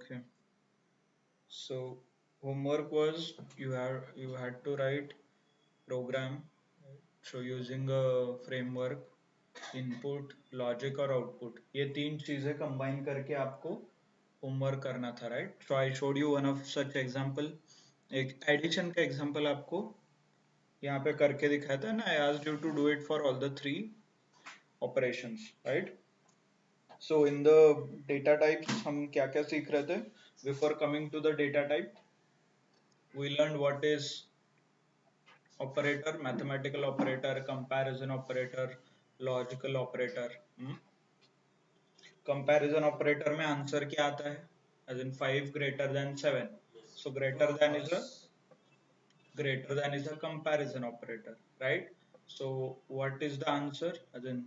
Okay. So homework was you had to write program. So using a framework, input, logic और output, ये तीन चीजें combine करके आपको होमवर्क करना था, right? So I showed you one of such example, एक एडिशन का एग्जांपल आपको यहाँ पे करके दिखाया था ना। I asked you to do it for all the three operations, right? So in the data types हम क्या क्या सीख रहे थे? Before coming to the data type, we learn what is operator, mathematical operator, comparison operator, logical operator. Comparison operator में answer क्या आता है? As in 5 greater than 7, so greater than is a comparison operator, right? So what is the answer? As in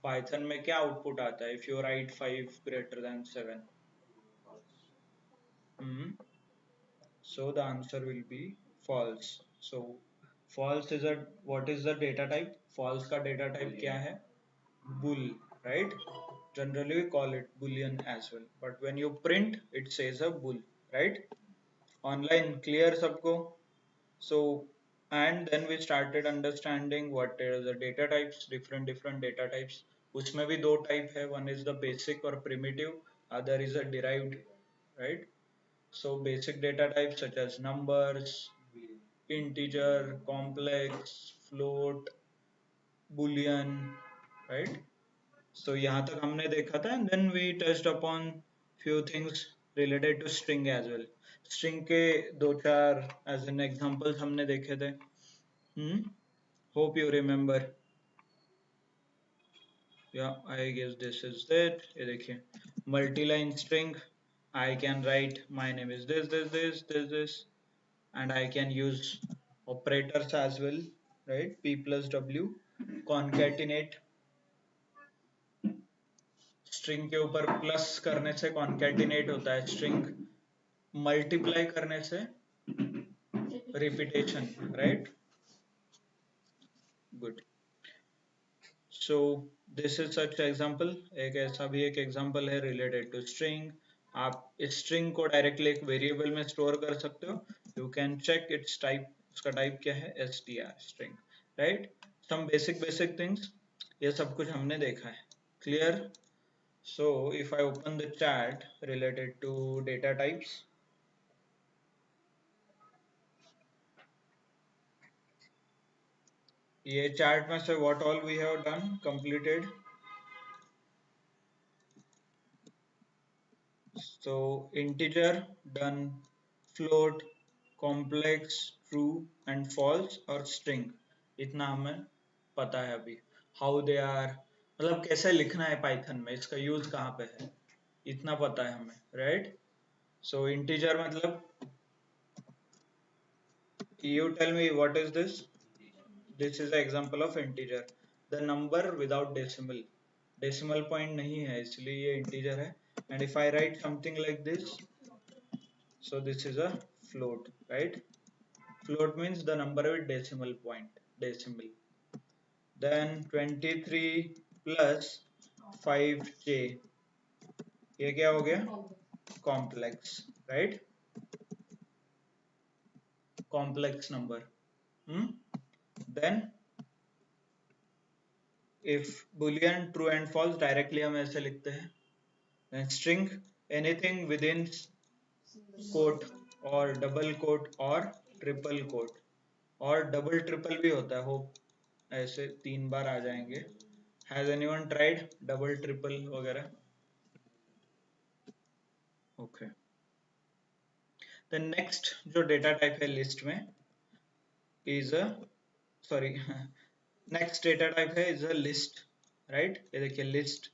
python में क्या output आता है if you write 5 greater than 7? So the answer will be false. So false is a, what is the data type? False का data type क्या है? Bool, right? Generally we call it boolean as well, but when you print it says a bool, right? Online clear sabko? So and then we started understanding what are the data types, different data types. उसमें भी दो type है, one is the basic or primitive, other is a derived, right? So basic data types such as numbers, integer, complex, float, boolean, right? So यहाँ तक हमने देखा था, and then we touched upon few things related to string as well. String के दो चार as an examples हमने देखे थे. Hope you remember. Yeah, I guess this is it. ये देखिए, multi-line string. I can write my name is this, and I can use operators as well, right? P plus W, concatenate. String के ऊपर plus करने से concatenate होता है, string multiply करने से repetition, right? Good. So this is such example, एक ऐसा भी एक एग्जांपल है रिलेटेड टू स्ट्रिंग. आप इस स्ट्रिंग को डायरेक्टली एक वेरिएबल में स्टोर कर सकते हो. You can check its type, उसका टाइप क्या है? str string, right? Some basic things, ये सब कुछ हमने देखा है. Clear? So if I open the chat related to data types, ये chart में से what all we have done, completed. So integer done, float, complex, true and false और string, इतना हमें पता है अभी. How they are, मतलब कैसे लिखना है पाइथन में, इसका यूज कहाँ पे है, इतना पता है हमें, right? So integer मतलब, you tell me what is this? This is an example of integer, the number without decimal. Decimal point नहीं है इसलिए ये integer है. And if I write something like this, so this is a float, right? Float means the number with decimal point, decimal. Then 23 plus 5j, ये क्या हो गया? Complex, right? Complex number. Then if boolean true and false, directly हम ऐसे लिखते हैं. Then string, anything within quote और double quote और triple quote, और double triple भी होता है. होप ऐसे 3 बार आ जाएंगे. Has anyone tried double triple वगैरह? Okay. The next जो data type है list में is a, sorry, next data type है is a list, right? ये देखिए list.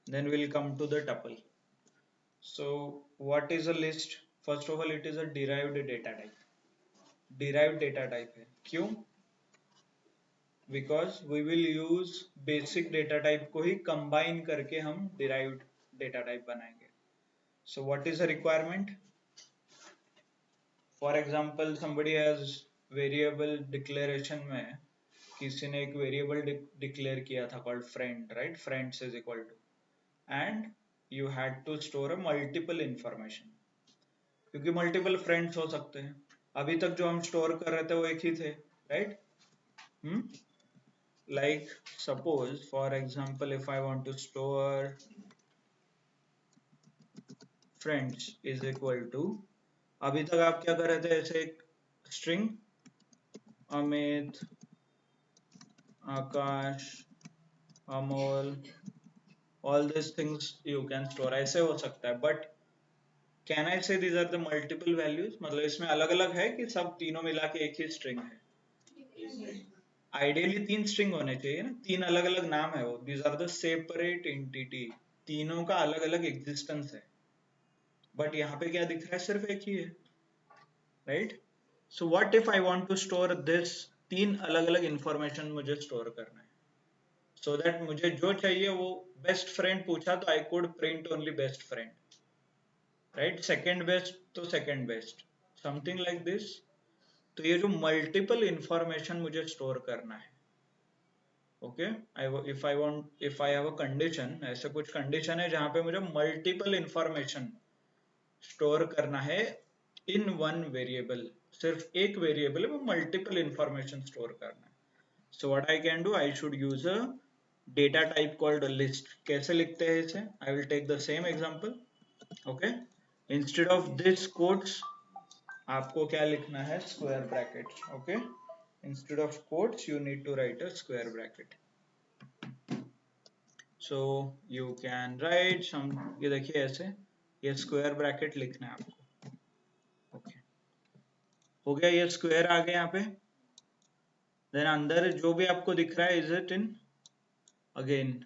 Then we'll come to the tuple. So what is a list? First of all, it is a derived data type. Derived data type है, क्यों? Because we will use basic data type को ही combine करके हम derived data type बनाएंगे. So what is the requirement? For example, somebody has variable declaration में किसी ने एक variable declare किया था called friend, right? Friends is equal to, and you had to store a multiple information, क्योंकि multiple friends हो सकते हैं. अभी तक जो हम स्टोर कर रहे थे वो एक ही थे, right? Like suppose for example if I want to store friends is equal to, अभी तक आप क्या कर रहे थे, ऐसे एक string Amit, Akash, Amol, all these things you can store, ऐसे हो सकता है. But can I say these are the multiple values, मतलब इसमें अलग अलग है कि सब तीनों मिला के एक ही स्ट्रिंग है? आइडियली 3 स्ट्रिंग होने चाहिए ना, 3 अलग अलग नाम है वो, these are the separate entity, तीनों का अलग अलग एग्जिस्टेंस है. बट यहाँ पे क्या दिख रहा है, सिर्फ एक ही है, right? So what if I want to store this, 3 अलग अलग इंफॉर्मेशन मुझे स्टोर करना है, सो दैट मुझे जो चाहिए वो, बेस्ट फ्रेंड पूछा तो I could print only best friend, right? Second best तो second best, something like this. तो ये जो मल्टीपल इंफॉर्मेशन मुझे स्टोर करना है, okay, if I have a condition, ऐसे कुछ कंडीशन है जहां पे मुझे मल्टीपल इंफॉर्मेशन स्टोर करना है इन वन वेरिएबल, सिर्फ एक वेरिएबल में मल्टीपल इंफॉर्मेशन स्टोर करना है. So what I can do, I should use a data type called list. कैसे लिखते हैं इसे, I will take the same example. Okay, instead of this quotes आपको क्या लिखना है, square bracket. Okay, instead of quotes you need to write a square bracket. So you can write some, ये देखिए ऐसे, ये स्क्वायर ब्रैकेट लिखना है आपको. ओके, हो गया, ये स्क्वायर आ गया यहाँ पे. देन अंदर जो भी आपको दिख रहा है, इज इट इन, अगेन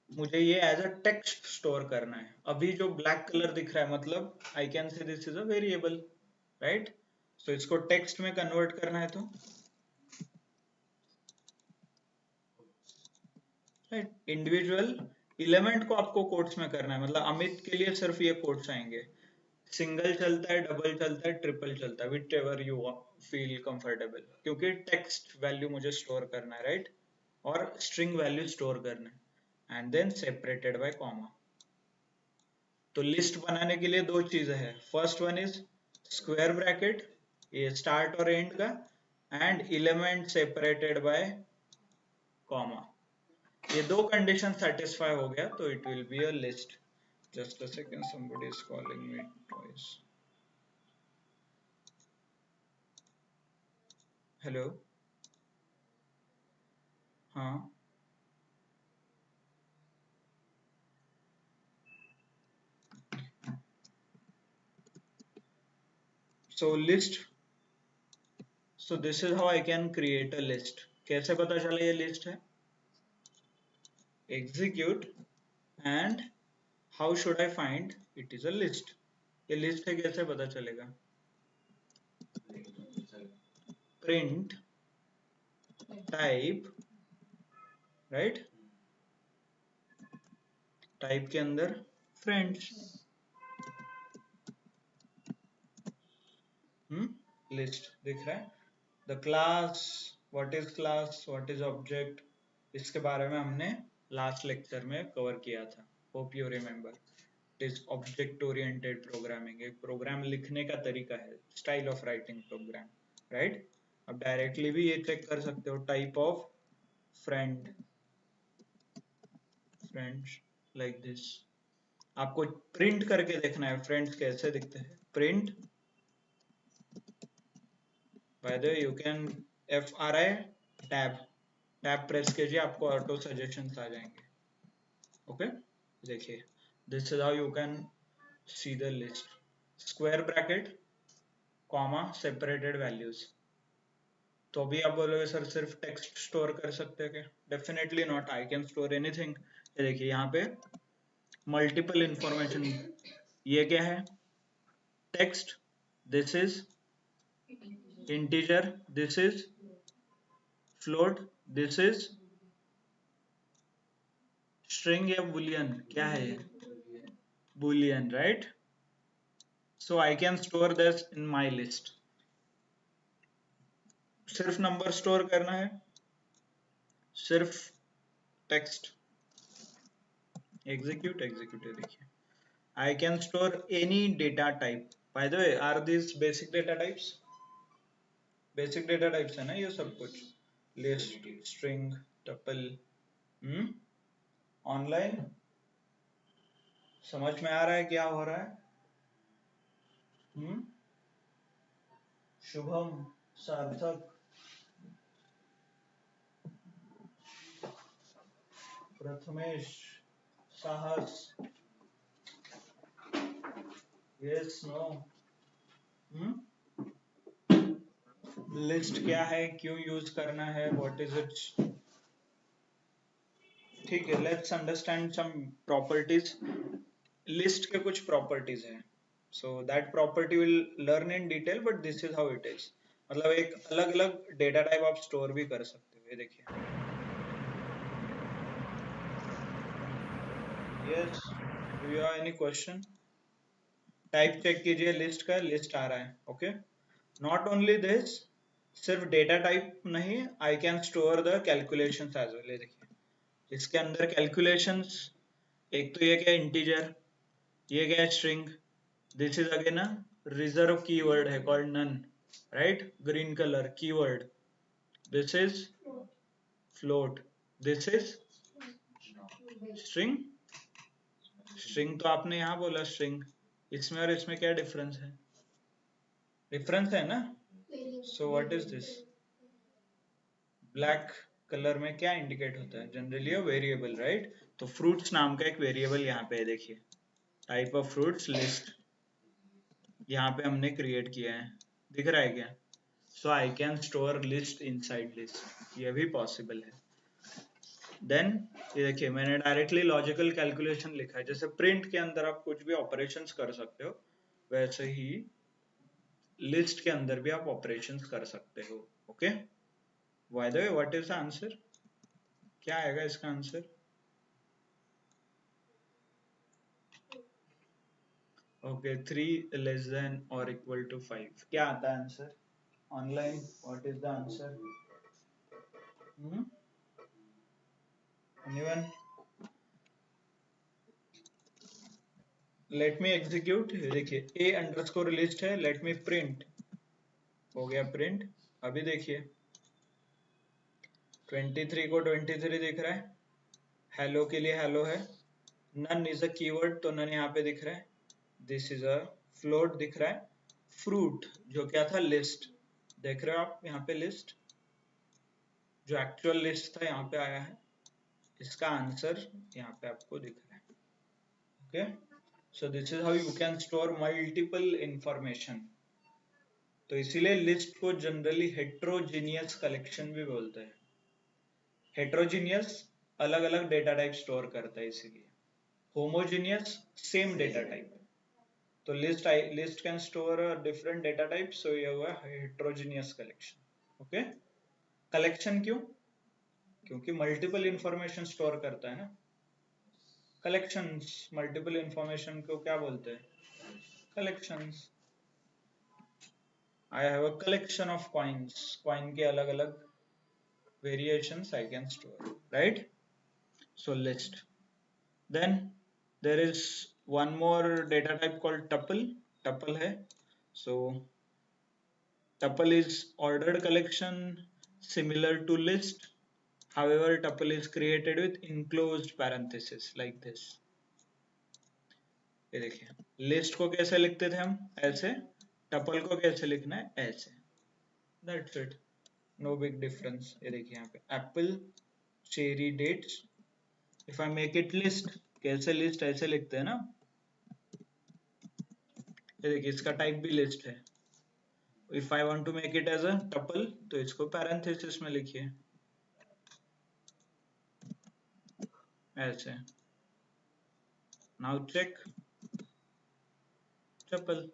मुझे ये एज अ टेक्स्ट स्टोर करना है. अभी जो ब्लैक कलर दिख रहा है, मतलब I can say this is a variable, right? So इसको टेक्स्ट में कन्वर्ट करना है, तो राइट, इंडिविजुअल एलिमेंट को आपको कोट्स में करना है. मतलब अमित के लिए सिर्फ ये कोट्स आएंगे, सिंगल चलता है, डबल चलता है, ट्रिपल चलता है, whichever you feel comfortable, क्योंकि टेक्स्ट वैल्यू मुझे स्टोर करना है, राइट? और स्ट्रिंग वैल्यू स्टोर करना है, and then separated by comma. तो लिस्ट बनाने के लिए दो चीजें हैं. First one is square bracket, ये स्टार्ट और एंड का, and element separated by comma. ये दो कंडीशन सेटिस्फाई हो गया तो it will be a list. Just a second, somebody is calling me twice. Hello, हाँ. So list, so this is how I can create a list. कैसे पता चला ये लिस्ट है? Execute, and how should I find it is a list? ये list है, कैसे पता चलेगा? Print type, right? टाइप के अंदर फ्रेंड्स, लिस्ट दिख रहा है. The class, what is class, what is object, इसके बारे में हमने लास्ट लेक्चर में कवर किया था. Hope you remember. It is object oriented programming, एक प्रोग्राम लिखने का तरीका है, style of writing program, right? अब डायरेक्टली भी ये चेक कर सकते हो, type of friend, friends like this. आपको प्रिंट करके देखना है फ्रेंड्स कैसे दिखते हैं. Print, by the way you can FRI tab, tab press कीजिए, आपको ऑटो सजेशंस आ जाएंगे. ओके, देखिए, this is how you can see the list. Square bracket, comma, separated values. तो अभी आप बोलोगे सर सिर्फ टेक्स्ट स्टोर कर सकते हैं क्या? Definitely not, I can store anything. ये देखिए यहाँ पे मल्टीपल इंफॉर्मेशन. ये क्या है? Text, this is integer, this is float, this is string या बुलियन, क्या है ये? Boolean, right? So I can store this in my list. सिर्फ नंबर स्टोर करना है, सिर्फ टेक्स्ट, एग्जीक्यूट एग्जीक्यूट देखिए, I can store any data type. By the way, are these basic data types? Basic data types है ना ये सब कुछ, list, string, tuple. हम्म, ऑनलाइन समझ में आ रहा है क्या हो रहा है? हम्म, शुभम, सार्थक, प्रथमेश, साहस, यस नो? हम्म, लिस्ट क्या है, क्यों यूज करना है, व्हाट इज इट? ठीक है, let's understand some properties. List के कुछ प्रॉपर्टीज हैं, so that property will learn in detail, but this is how it is. मतलब एक अलग अलग डेटा टाइप आप स्टोर भी कर सकते हो, ये देखिए। Yes, do you have any question? Type check कीजिए लिस्ट का, लिस्ट आ रहा है, ओके। नॉट ओनली दिस, सिर्फ डेटा टाइप नहीं, I can store the calculations as well. ये देखिए, इसके अंदर कैलकुलेशंस, एक तो ये क्या इंटीजर, ये क्या है string, this is again a reserve keyword है called none, right, green colour keyword. This is float, this is string. String तो आपने यहाँ बोला स्ट्रिंग, इसमें और इसमें क्या डिफरेंस है? डिफरेंस है ना? So what is this? Black colour में क्या इंडिकेट होता है? Generally variable, right? तो फ्रूट्स नाम का एक वेरिएबल यहाँ पे है, देखिए, टाइप ऑफ फ्रूट्स लिस्ट, यहाँ पे हमने क्रिएट किया है, दिख रहा है क्या? So I can store list inside list, ये भी पॉसिबल है। देन ये देखिए, मैंने डायरेक्टली लॉजिकल कैलकुलेशन लिखा है, जैसे प्रिंट के अंदर आप कुछ भी ऑपरेशंस कर सकते हो, वैसे ही लिस्ट के अंदर भी आप ऑपरेशंस कर सकते हो, okay. Bye the way, what is the answer? क्या आएगा इसका आंसर? ओके, 3 लेस देन और इक्वल टू 5, क्या आता है answer? Online, what is the answer? Anyone? Let me execute, देखिए a अंडरस्कोर लिस्ट है, लेट मी प्रिंट, हो गया प्रिंट। अभी देखिए 23 को 23 दिख रहा है, हेलो के लिए हेलो है, नन इज अ कीवर्ड तो नन यहाँ पे दिख रहा है, दिस इज अ फ्लोट दिख रहा है, फ्रूट जो क्या था लिस्ट, देख रहे हो आप यहाँ पे लिस्ट, जो एक्चुअल लिस्ट था यहाँ पे आया है, इसका आंसर यहाँ पे आपको दिख रहा है, okay. So this is how you can store multiple information. तो इसीलिए लिस्ट को जनरली हेट्रोजीनियस कलेक्शन भी बोलते हैं। हेट्रोजीनियस अलग अलग डेटा टाइप स्टोर करता है, इसीलिए होमोजीनियस सेम डेटा टाइप। तो list can store different data type, so ये हुआ हेट्रोजीनियस कलेक्शन, ओके। कलेक्शन क्यों? क्योंकि मल्टीपल इंफॉर्मेशन स्टोर करता है ना। कलेक्शंस, मल्टीपल इंफॉर्मेशन को क्या बोलते हैं? Collections. I have a collection of coins, coin के अलग अलग variations I can store, right? So list. Then there is one more data type called tuple. Tuple hai. So tuple is ordered collection similar to list. However, tuple is created with enclosed parenthesis like this. ये देखिए, list को कैसे लिखते थे हम? ऐसे। Tuple को कैसे लिखना है? ऐसे। That's it. No big difference. ये देखिए यहाँ पे apple, cherry, dates. If I make it list, कैसे लिस्ट ऐसे लिखते हैं ना, ये देखिए इसका टाइप भी लिस्ट है। If I want to make it as a tuple, तो इसको पैरेंथेसिस में लिखिए ऐसे। Now check, tuple,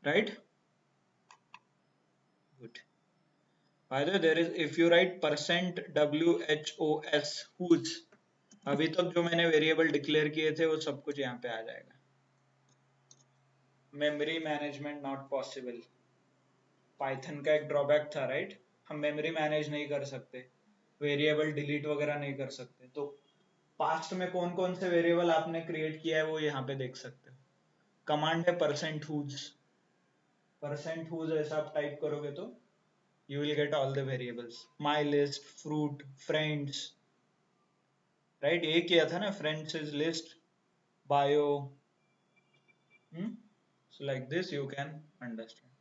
right, good. By the way, there is, if you write %WHOS whos, अभी तक जो मैंने वेरिएबल डिक्लेयर किए थे वो सब कुछ यहाँ पे आ जाएगा। Memory management not possible. Python का एक ड्रॉबैक था, राइट, हम मेमोरी मैनेज नहीं कर सकते, वेरिएबल डिलीट वगैरह नहीं कर सकते, तो पास्ट में कौन कौन से वेरिएबल आपने क्रिएट किया है वो यहाँ पे देख सकते हो। कमांड है परसेंट हुज ऐसा आप टाइप करोगे तो you will get all the variables, my list, fruit, friends, right? ये किया था ना, friends is list, bio, so like this you can understand,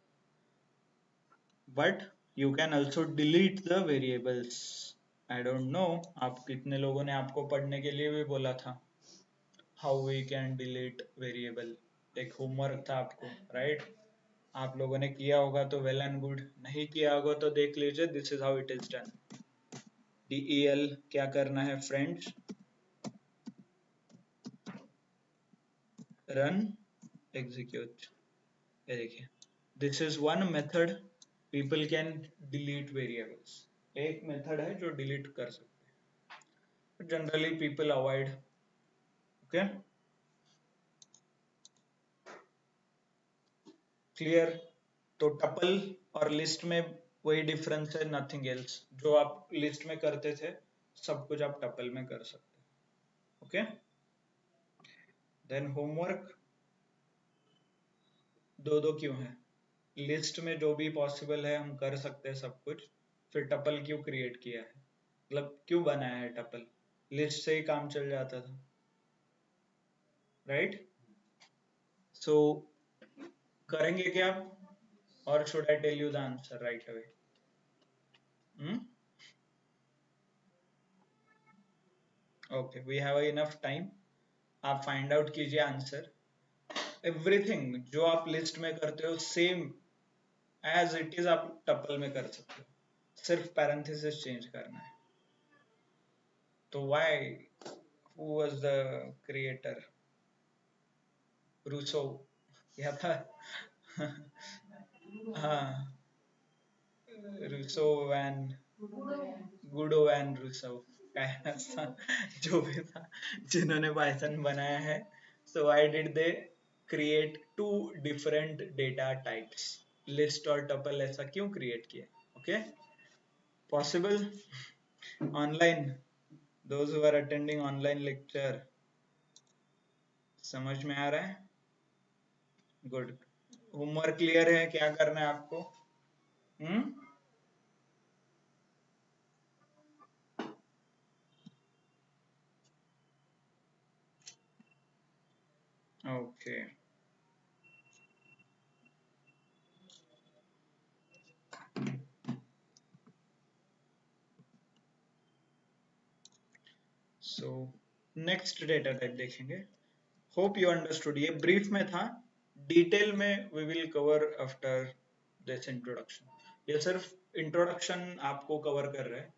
but you can also delete the variables. I don't know आप कितने लोगों ने आपको पढ़ने के लिए भी बोला था how we can delete variable, एक होमवर्क था आपको, right? आप लोगों ने किया होगा तो वेल एंड गुड, नहीं किया होगा तो देख लीजिए, this is how it is done. del क्या करना है फ्रेंड्स, रन, एग्जीक्यूट। ये देखिए, this is one method people can delete variables, एक मेथड है जो डिलीट कर सकते हैं, generally people avoid. Okay, clear? तो टपल और लिस्ट में वही डिफरेंस है, नथिंग एल्स। जो आप लिस्ट में करते थे सब कुछ आप टपल में कर सकते हैं। ओके, देन होमवर्क, दो दो क्यों है? लिस्ट में जो भी पॉसिबल है हम कर सकते हैं सब कुछ, फिर टपल क्यों क्रिएट किया है, मतलब क्यों बनाया है टपल? लिस्ट से ही काम चल जाता था, राइट? सो करेंगे क्या आप, और should I tell you the answer right away? Okay, we have enough time. आप फाइंड आउट कीजिए आंसर। एवरीथिंग जो आप लिस्ट में करते हो सेम एज इट इज आप टपल में कर सकते हो, सिर्फ पैरेंथेसिस चेंज करना है। तो why, who was the creator? Rossum क्या था? हाँ, Rossum van, Guido van Rossum, ऐसा जो भी था, जिन्होंने पाइथन बनाया है। So why did they create two different data types, list और टपल, ऐसा क्यों क्रिएट किया? ओके, possible online, those who are attending online lecture, समझ में आ रहा है? गुड, होमवर्क क्लियर है, क्या करना है आपको? Hmm, okay, so next data type देखेंगे। होप यू अंडरस्टूड, ये ब्रीफ में था, डिटेल में we will cover after this introduction. ये सिर्फ इंट्रोडक्शन आपको कवर कर रहे हैं,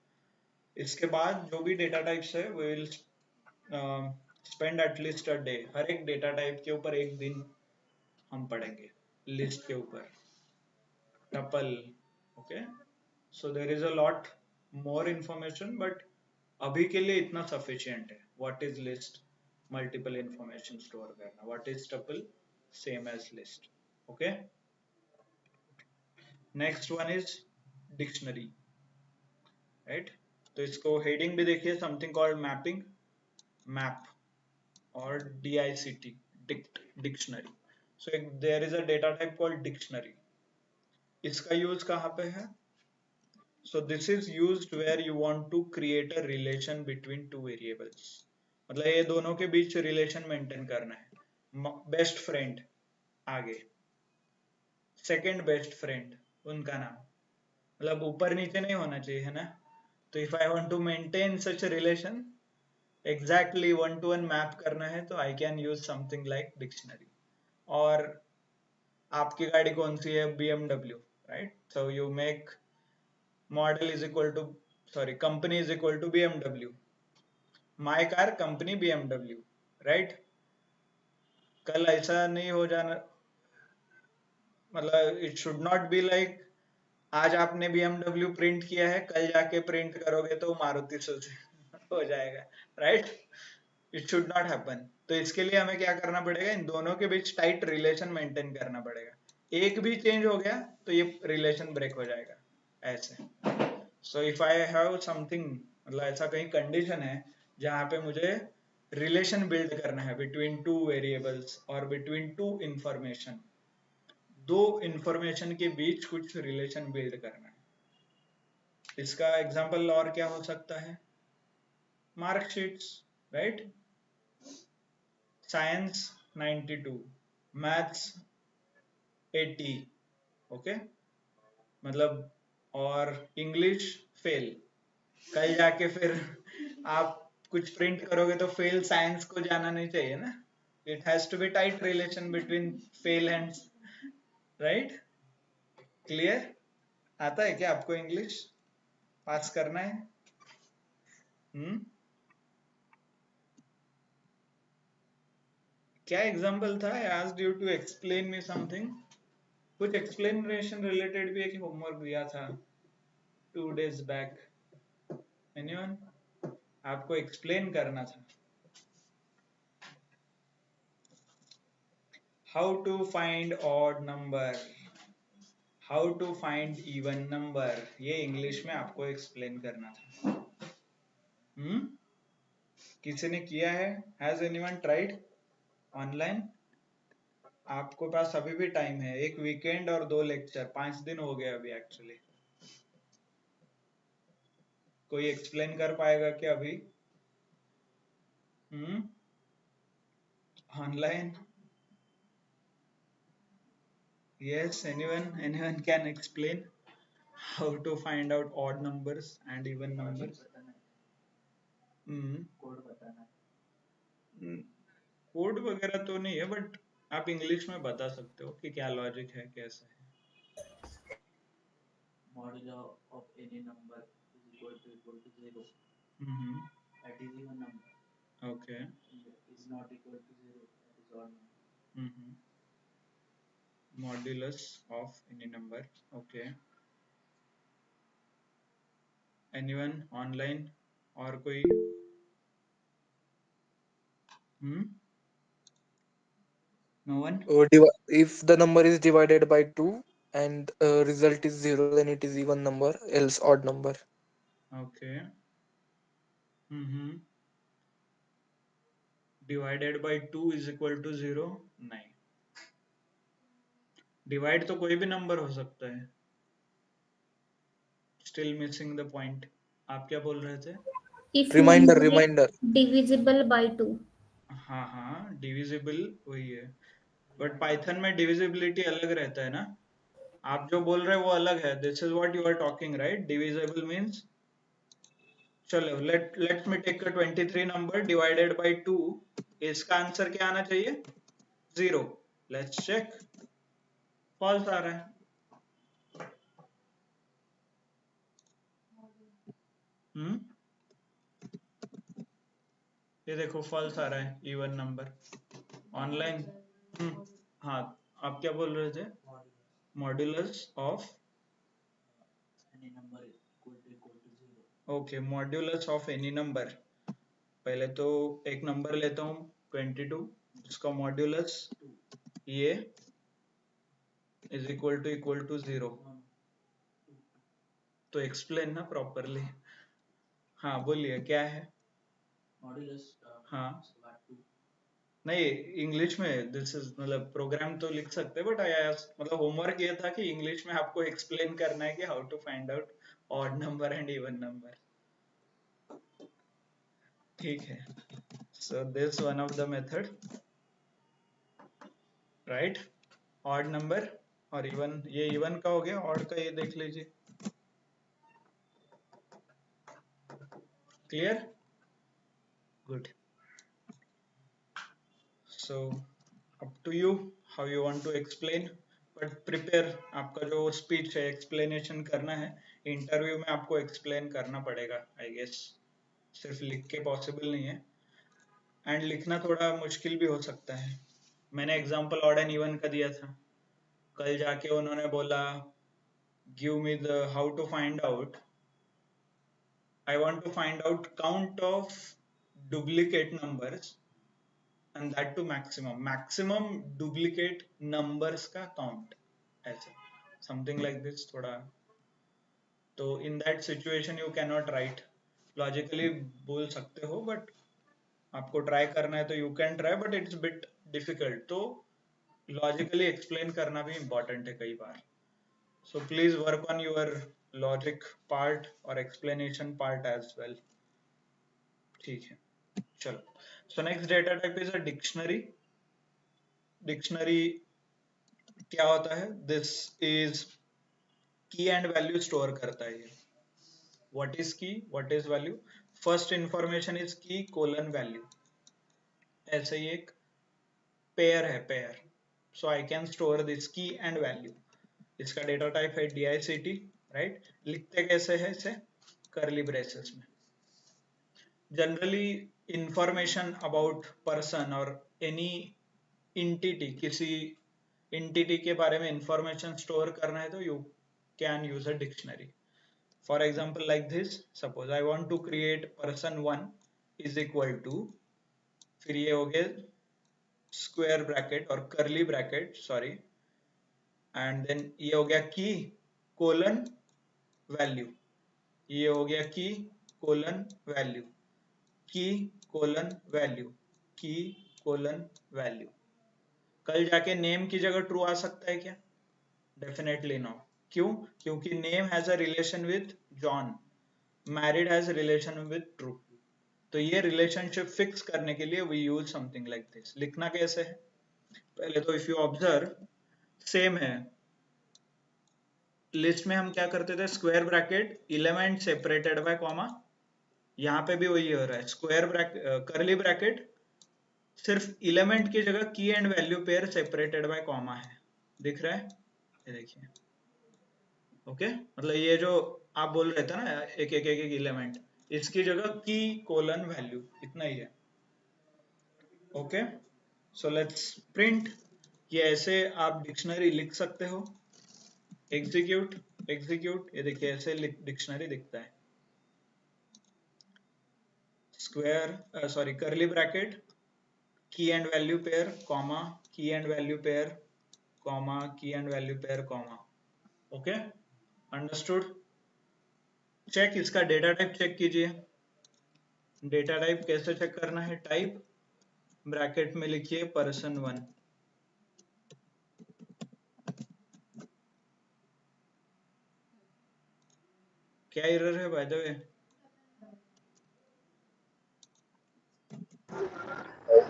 इसके बाद जो भी डेटा टाइप्स है we will spend at least a day, हर एक डेटा टाइप के ऊपर एक दिन हम पढ़ेंगे। लिस्ट के ऊपर, tuple, okay, so there is a lot more information, but अभी के लिए इतना सफिशिएंट है। What is list? Multiple information store करना। What is tuple? Same as list. Okay, next one is dictionary, right? तो इसको हेडिंग भी देखिए, समथिंग कॉल्ड मैपिंग, मैप, और DICT, dict, dictionary. So there is a data type called dictionary. इसका use कहाँ पे है? So this is used where you want to create a relation between two variables. मतलब ये दोनों के बीच रिलेशन मेंटेन करना है। बेस्ट फ्रेंड आगे, सेकंड बेस्ट फ्रेंड उनका नाम, मतलब ऊपर नीचे नहीं होना चाहिए, है ना? तो if I want to maintain such relation, exactly one to one map करना है, तो I can use something like dictionary. और आपकी गाड़ी कौन सी है? BMW, right? So you make model is equal to, sorry, company is equal to BMW, my car company BMW, right? कल ऐसा नहीं हो जाना, मतलब it should not be like आज आपने BMW प्रिंट किया है, कल जाके प्रिंट करोगे तो मारुति सुजुकी हो जाएगा, right? It should not happen. तो इसके लिए हमें क्या करना पड़ेगा? इन दोनों के बीच टाइट रिलेशन मेंटेन करना पड़ेगा। एक भी चेंज हो गया तो ये रिलेशन ब्रेक हो जाएगा, ऐसे। So if I have something, मतलब ऐसा कहीं कंडीशन है जहाँ पे मुझे रिलेशन बिल्ड करना है बिटवीन टू वेरिएबल्स और बिटवीन टू इंफॉर्मेशन, दो इंफॉर्मेशन के बीच कुछ रिलेशन बिल्ड करना है। इसका एग्जांपल और क्या हो सकता है? Marksheets, right? Science 92, maths 80, okay, मतलब, और इंग्लिश फेल। कल जाके फिर आप कुछ प्रिंट करोगे तो फेल साइंस को जाना नहीं चाहिए ना, it has to be tight relation between fail and, right? Clear? आता है क्या आपको इंग्लिश? पास करना है? हम्म? क्या एग्जांपल था? I asked you to explain me something, कुछ एक्सप्लेनेशन रिलेटेड भी एक होमवर्क दिया था 2 days बैक। एनीवन? आपको एक्सप्लेन करना था how to find odd number, how to find even number, ये इंग्लिश में आपको एक्सप्लेन करना था। हम्म? किसी ने किया है? Has anyone tried online? आपको पास अभी भी टाइम है, एक वीकेंड और 2 लेक्चर, 5 दिन हो गए अभी एक्चुअली। कोई एक्सप्लेन कर पाएगा क्या अभी? हम्म? Online? Yes, anyone can explain how to find out odd numbers and even numbers. Hmm, code वगैरह तो नहीं है, बट आप इंग्लिश में बता सकते हो कि क्या लॉजिक है, कैसे है। Modulo of any number is equal to 0. Hmm, That is even number. Okay. Is not equal to 0. That is odd number. Hmm, modulus of any number, okay. Anyone online और कोई? Hmm, no one? If the number is divided by 2 and result is 0, then it is even number, else odd number. Okay. Hmm, divided by 2 is equal to 0? नहीं, divide तो कोई भी number हो सकता है। Still missing the point. आप क्या बोल रहे थे? If Reminder, number is reminder. divisible by 2. हाँ हाँ, डिविजिबल वही है, बट पाइथन में डिविजिबिलिटी अलग रहता है ना, आप जो बोल रहे हो वो अलग है। This is what you are talking, right? Divisible means, चलो let me take 23 number divided by 2, इसका आंसर क्या आना चाहिए? 0। लेट्स चेक, फॉल्स आ रहा है। हम्म, ये देखो फॉल्स आ रहा है, इवन नंबर ऑनलाइन। हाँ, आप क्या बोल रहे थे? Modulus of, Any number equal to 0. Okay, modulus of any number. पहले तो एक नंबर लेता हूँ 22, उसका मॉड्यूलस ये इज इक्वल टू 0। तो एक्सप्लेन ना प्रॉपरली। हाँ बोलिए, क्या है? Modulus हाँ, by 2. नहीं, इंग्लिश में दिस इज, मतलब प्रोग्राम तो लिख सकते हैं, बट आई मतलब होमवर्क ये था कि इंग्लिश में आपको एक्सप्लेन करना है कि how to find out odd number and even number. ठीक है, so this one of the method, right? Odd number और इवन, ये इवन का हो गया, ऑड का ये देख लीजिए। Clear? Good. So up to you how you want to explain, but prepare, आपका जो स्पीच है एक्सप्लेनेशन करना है, इंटरव्यू में आपको एक्सप्लेन करना पड़ेगा आई गेस, सिर्फ लिख के पॉसिबल नहीं है, एंड लिखना थोड़ा मुश्किल भी हो सकता है। मैंने एग्जांपल ऑड एंड इवन का दिया था, कल जाके उन्होंने बोला give me the how to find out, I want to find out count of duplicate numbers and that too maximum duplicate numbers का काउंट, ऐसा समथिंग लाइक दिस थोड़ा। तो in that situation you can not write logically बोल सकते हो, but आपको try करना है तो you can try, but it's bit difficult, तो लॉजिकली एक्सप्लेन करना भी इम्पोर्टेंट है कई बार. So please work on your logic part और एक्सप्लेनेशन पार्ट एज वेल. ठीक है, चलो. सो next data type is a dictionary. Dictionary क्या होता है? दिस इज की एंड वैल्यू स्टोर करता है. व्हाट इज की, what is value? First information is की कोलन वैल्यू. ऐसे ही एक पेयर है, pair. So I can store this की एंड वैल्यू. इसका डेटा टाइप है DICT, राइट. लिखते कैसे है इसे? करली ब्रेसेस में. जनरली इंफॉर्मेशन अबाउट पर्सन और एनी इंटिटी, किसी इंटिटी के बारे में इंफॉर्मेशन स्टोर करना है तो you can use a dictionary. For example like this, suppose I want to create person 1 is equal to, फिर ये हो गया स्क्वायर ब्रैकेट और करली ब्रैकेट, सॉरी, एंड देन ये हो गया की कोलन वैल्यू. ये हो गया की कोलन वैल्यू, की कोलन वैल्यू, की कोलन वैल्यू. कल जाके नेम की जगह ट्रू आ सकता है क्या? Definitely no. क्यों? क्योंकि name has a relation with John, married has relation with true. तो ये रिलेशनशिप फिक्स करने के लिए we use something like this. लिखना कैसे है? पहले तो इफ यू ऑब्जर्व, सेम है. लिस्ट में हम क्या करते थे? Square bracket, element separated by comma. यहाँ पे भी वही हो रहा है, स्क्वायर ब्रैकेट, करली ब्रैकेट, सिर्फ एलिमेंट की जगह key and value pair separated by comma है. दिख रहा है? ये देखिए. ओके, मतलब ये जो आप बोल रहे थे ना, एक एक एक एक एलिमेंट, इसकी जगह की कोलन वैल्यू, इतना ही है. Okay, so let's print. ये ऐसे आप डिक्शनरी लिख सकते हो. Execute, execute. ये देखिए ऐसे डिक्शनरी दिखता है. Square, sorry, curly bracket, key and value pair comma, key and value pair comma, key and value pair comma. Okay, understood. Check, इसका डेटा टाइप चेक कीजिए. डेटा टाइप कैसे चेक करना है? टाइप ब्रैकेट में लिखिए person 1. क्या error है by the way?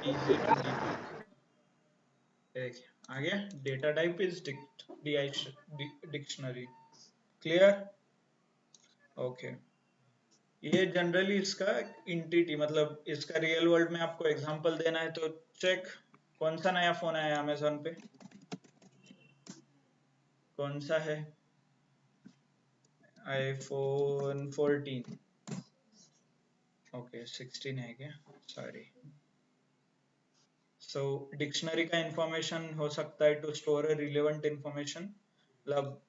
Easy to debug. देखिए आ गया. Data type is dictionary. Clear? Okay. ये जनरली इसका इंटिटी, मतलब इसका रियल वर्ल्ड में आपको एग्जांपल देना है तो चेक. कौन सा नया फोन आया अमेजोन पे? कौन सा है? iPhone 14. ओके, 16 है क्या? सॉरी. सो डिक्शनरी का इंफॉर्मेशन हो सकता है to store a relevant information. मतलब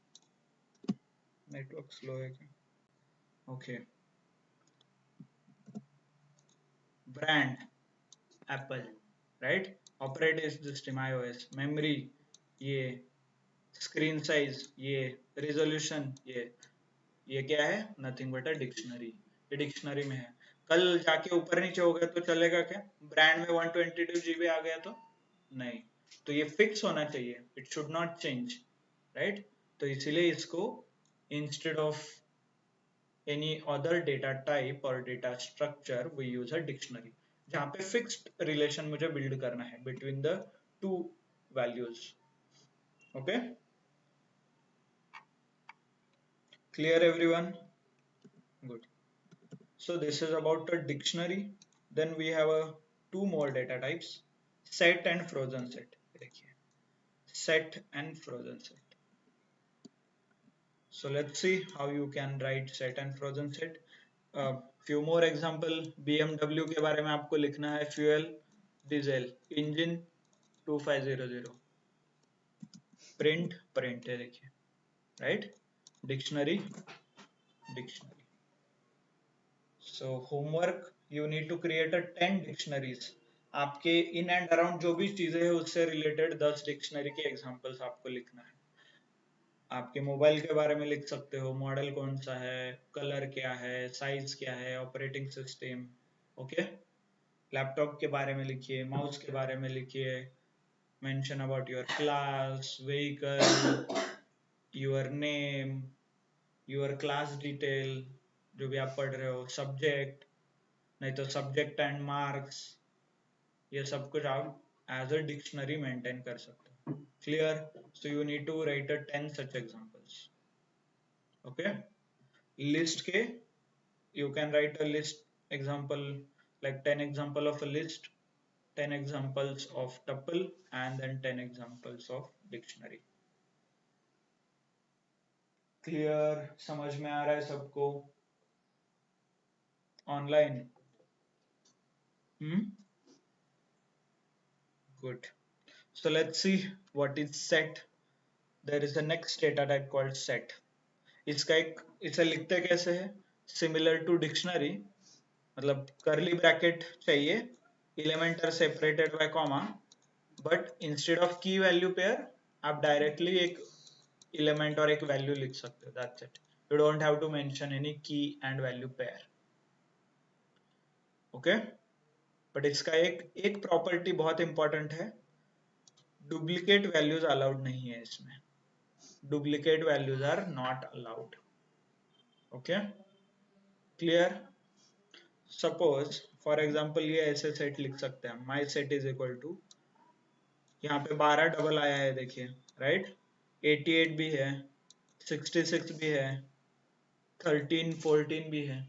नेटवर्क स्लो है क्या? Okay. Brand Apple, right. Operating system iOS. Memory ये, स्क्रीन साइज ये, रिजोल्यूशन ये क्या है? Nothing but a dictionary. ये डिक्शनरी में है. कल जाके ऊपर नीचे हो गया तो चलेगा क्या? ब्रांड में 122 GB आ गया तो नहीं. तो ये फिक्स होना चाहिए, it should not change, right. तो इसीलिए इसको instead of any other data type और data structure we use a dictionary, जहां पे फिक्स्ड रिलेशन मुझे बिल्ड करना है between the two values. Okay, clear everyone? Good. So this is about a dictionary. Then we have two more data types, set and frozen set. Set and frozen set. So let's see how you can write set and frozen set. Few more example. BMW के बारे में आपको लिखना है, fuel, diesel, engine 2500. Print है देखिए, right? Dictionary. So homework, you need to create a 10 dictionaries. आपके in and around जो भी चीजें हैं उससे रिलेटेड 10 डिक्शनरी के एग्जांपल्स आपको लिखना है. आपके मोबाइल के बारे में लिख सकते हो, मॉडल कौन सा है, कलर क्या है, साइज क्या है, ऑपरेटिंग सिस्टम। ओके, लैपटॉप के बारे में लिखिए, माउस के बारे में लिखिए, mention about your class, vehicle, your name, your class detail, जो भी आप पढ़ रहे हो, सब्जेक्ट, नहीं तो सब्जेक्ट एंड मार्क्स, ये सब कुछ आप एज अ डिक्शनरी मेंटेन कर सकते हो। Clear? So you need to write a 10 such examples. Okay, list के you can write a list example, like 10 example of a list, 10 examples of tuple, and then 10 examples of dictionary. Clear? समझ में आ रहा है सबको? Online? Good. So let's see what is set. There is a next data type called set. इसका एक, इसे लिखते कैसे है? सिमिलर टू डिक्शनरी, मतलब करली ब्रैकेट चाहिए, element are separated by comma, but instead of key value pair आप directly एक एलिमेंट और एक वैल्यू लिख सकते हो, that's it. You don't have to mention any key and value pair. Okay, but इसका एक प्रॉपर्टी बहुत इंपॉर्टेंट है, डुप्लीकेट वैल्यूज अलाउड नहीं है इसमें. Duplicate values are not allowed. Okay, clear? Suppose for example ये ऐसे सेट लिख सकते हैं, my set is equal to, यहाँ पे 12 डबल आया है देखिए, राइट? 88 भी है, 66 भी है, 13 14 भी है.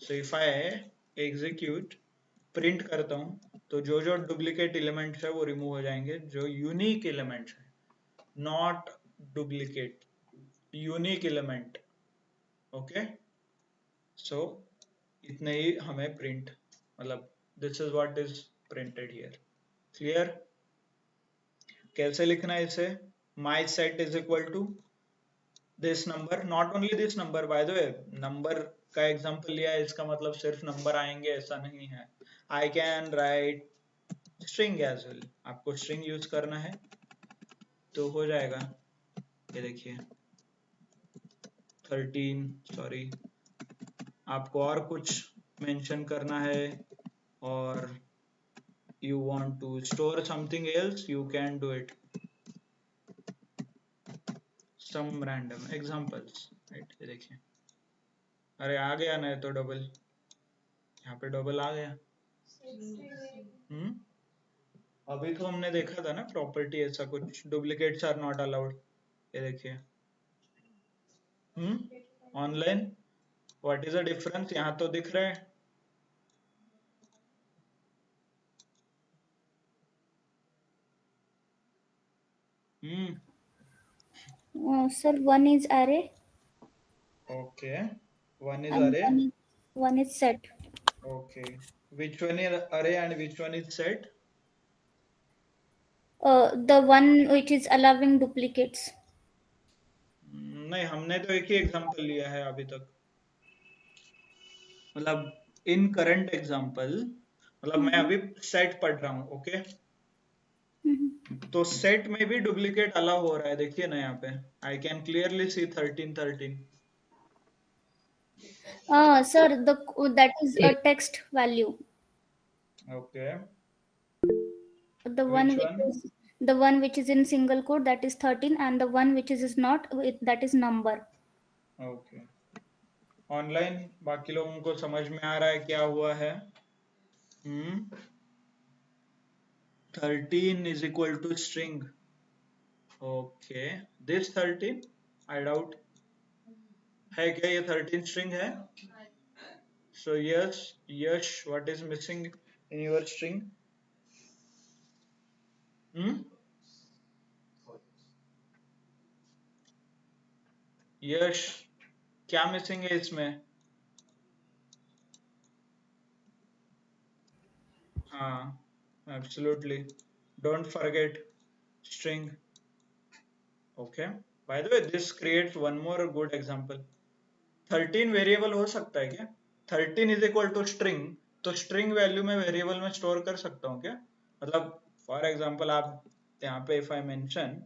So if I execute, print करता हूँ, तो जो जो डुप्लीकेट एलिमेंट्स है वो रिमूव हो जाएंगे. जो यूनिक एलिमेंट्स है, not duplicate, unique element. Okay, so इतने ही हमें प्रिंट, मतलब this is what is printed here. Clear? कैसे लिखना है इसे? My set is equal to this number, not only this number, by the way number का एग्जांपल लिया है, इसका मतलब सिर्फ नंबर आएंगे ऐसा नहीं है. I can write string as well. आपको स्ट्रिंग यूज करना है तो हो जाएगा. ये देखिए 13, सॉरी, आपको और कुछ मेंशन करना है और you want to store something else, you can do it. Some random examples, right? ये देखिए, अरे आ गया ना तो डबल, यहाँ पे डबल आ गया. अभी तो हमने देखा था ना प्रॉपर्टी ऐसा कुछ, डुप्लीकेट्स आर नॉट अलाउड. ये देखिए. Online what is the difference? यहाँ तो दिख रहा है. Sir, one is array. Okay, one is And array. one is set. Okay, which one is array and which one is set? The one which is allowing duplicates. नहीं, हमने तो एक ही example लिया है अभी तक. मतलब इन करंट एग्जांपल, मतलब मैं अभी सेट पढ़ रहा हूँ. ओके, तो सेट में भी डुप्लीकेट अलाउ हो रहा है. देखिए ना यहाँ पे, I can clearly see 13 13. Sir, that is a text value. Okay, The which one which one? is the one which is in single quote, that is 13, and the one which is not, that is number. Okay, online बाकी लोगों को समझ में आ रहा है क्या हुआ है? 13 is equal to string. Okay, this 13 I doubt है क्या ये 13 स्ट्रिंग है? So yes, Yash, what is missing in your string? यश, क्या मिसिंग है इसमें? हाँ, absolutely. Don't forget string. Okay. By the way, this creates one more good example. 13 variable हो सकता है क्या? 13 इज इक्वल टू स्ट्रिंग, तो स्ट्रिंग वैल्यू में वेरिएबल में स्टोर कर सकता हूँ क्या? मतलब फॉर एग्जाम्पल आप यहाँ पे इफ आई मेंशन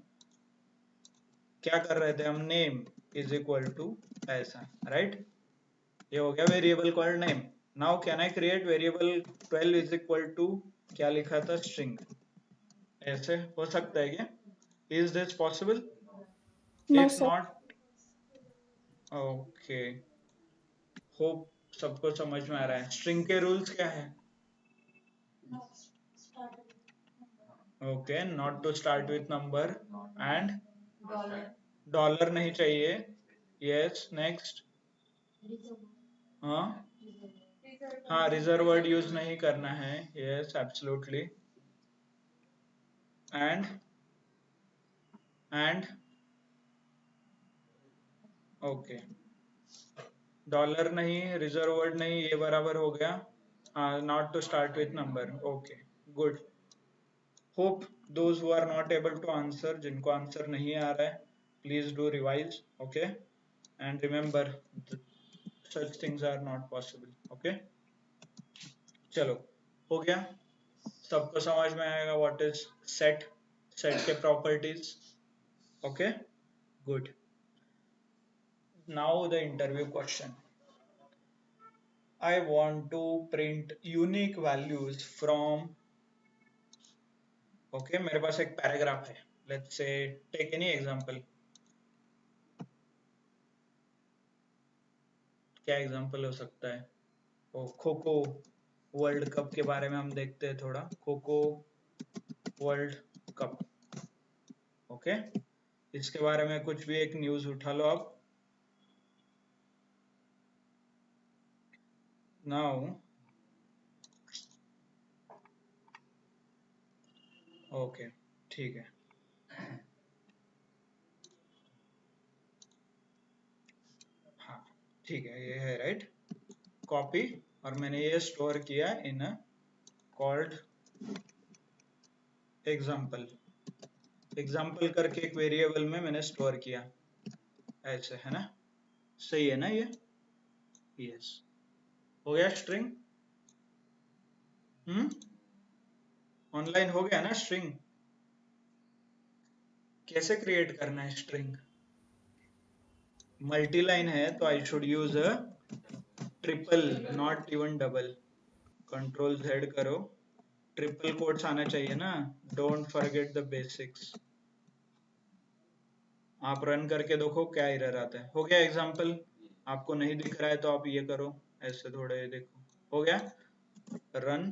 क्या कर रहे थे हम, नेम इज इक्वल टू ऐसा, राइट? ये हो गया variable called name. Now can I create variable 12 is equal to, क्या लिखा था, स्ट्रिंग. ऐसे हो सकता है क्या? Is this possible? No, if sir. Not, okay, hope सबको समझ में आ रहा है. स्ट्रिंग के रूल्स क्या है? Okay, not to start with number and dollar नहीं चाहिए. Yes, next. हाँ हाँ, रिजर्व वर्ड यूज नहीं करना है. Yes, absolutely. And okay, dollar नहीं, रिजर्व वर्ड नहीं, ये बराबर हो गया. हाँ, not to start with number. Okay, good. Hope those who are not able to answer, जिनको आंसर नहीं आ रहा है, please do revise. Okay, and remember such things are not possible. Okay, चलो, हो गया. सबको समझ में आएगा व्हाट इज सेट, सेट के properties. Okay, good. Now the interview question. I want to print unique values from, okay, मेरे पास एक पैराग्राफ है. Let's say take any example. क्या एग्जांपल हो सकता है? ओ, खो खो वर्ल्ड कप के बारे में हम देखते हैं थोड़ा. Kho kho world cup. Okay, इसके बारे में कुछ भी एक न्यूज उठा लो आप. नाउ ओके, ठीक है. हाँ, ठीक है, ये है, राइट? कॉपी, और मैंने ये स्टोर किया इन अ कॉल्ड एग्जाम्पल. एग्जाम्पल करके एक वेरिएबल में मैंने स्टोर किया, ऐसे है ना? सही है ना ये? यस, हो गया स्ट्रिंग. ऑनलाइन हो गया ना स्ट्रिंग? कैसे क्रिएट करना है स्ट्रिंग? मल्टी लाइन है तो आई should use a triple, not even double. Control Z करो, ट्रिपल कोट्स आना चाहिए ना. Don't forget the basics. आप रन करके देखो क्या एरर आता है. हो गया एग्जांपल? आपको नहीं दिख रहा है तो आप ये करो, ऐसे थोड़े देखो. हो गया, रन.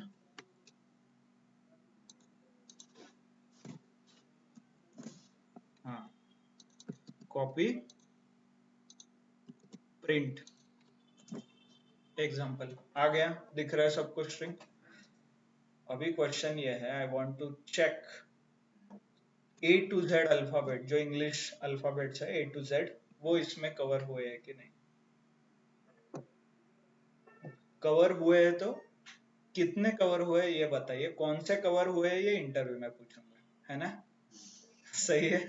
हाँ, कॉपी, प्रिंट, एग्जांपल आ गया, दिख रहा है सबको स्ट्रिंग. अभी क्वेश्चन ये है, I want to check A to Z alphabet, जो इंग्लिश अल्फाबेट्स है A to Z, वो इसमें कवर हुए हैं कि नहीं. कवर हुए हैं तो कितने कवर हुए ये बताइए. कौन से कवर हुए ये इंटरव्यू में पूछूंगा, है ना? सही है.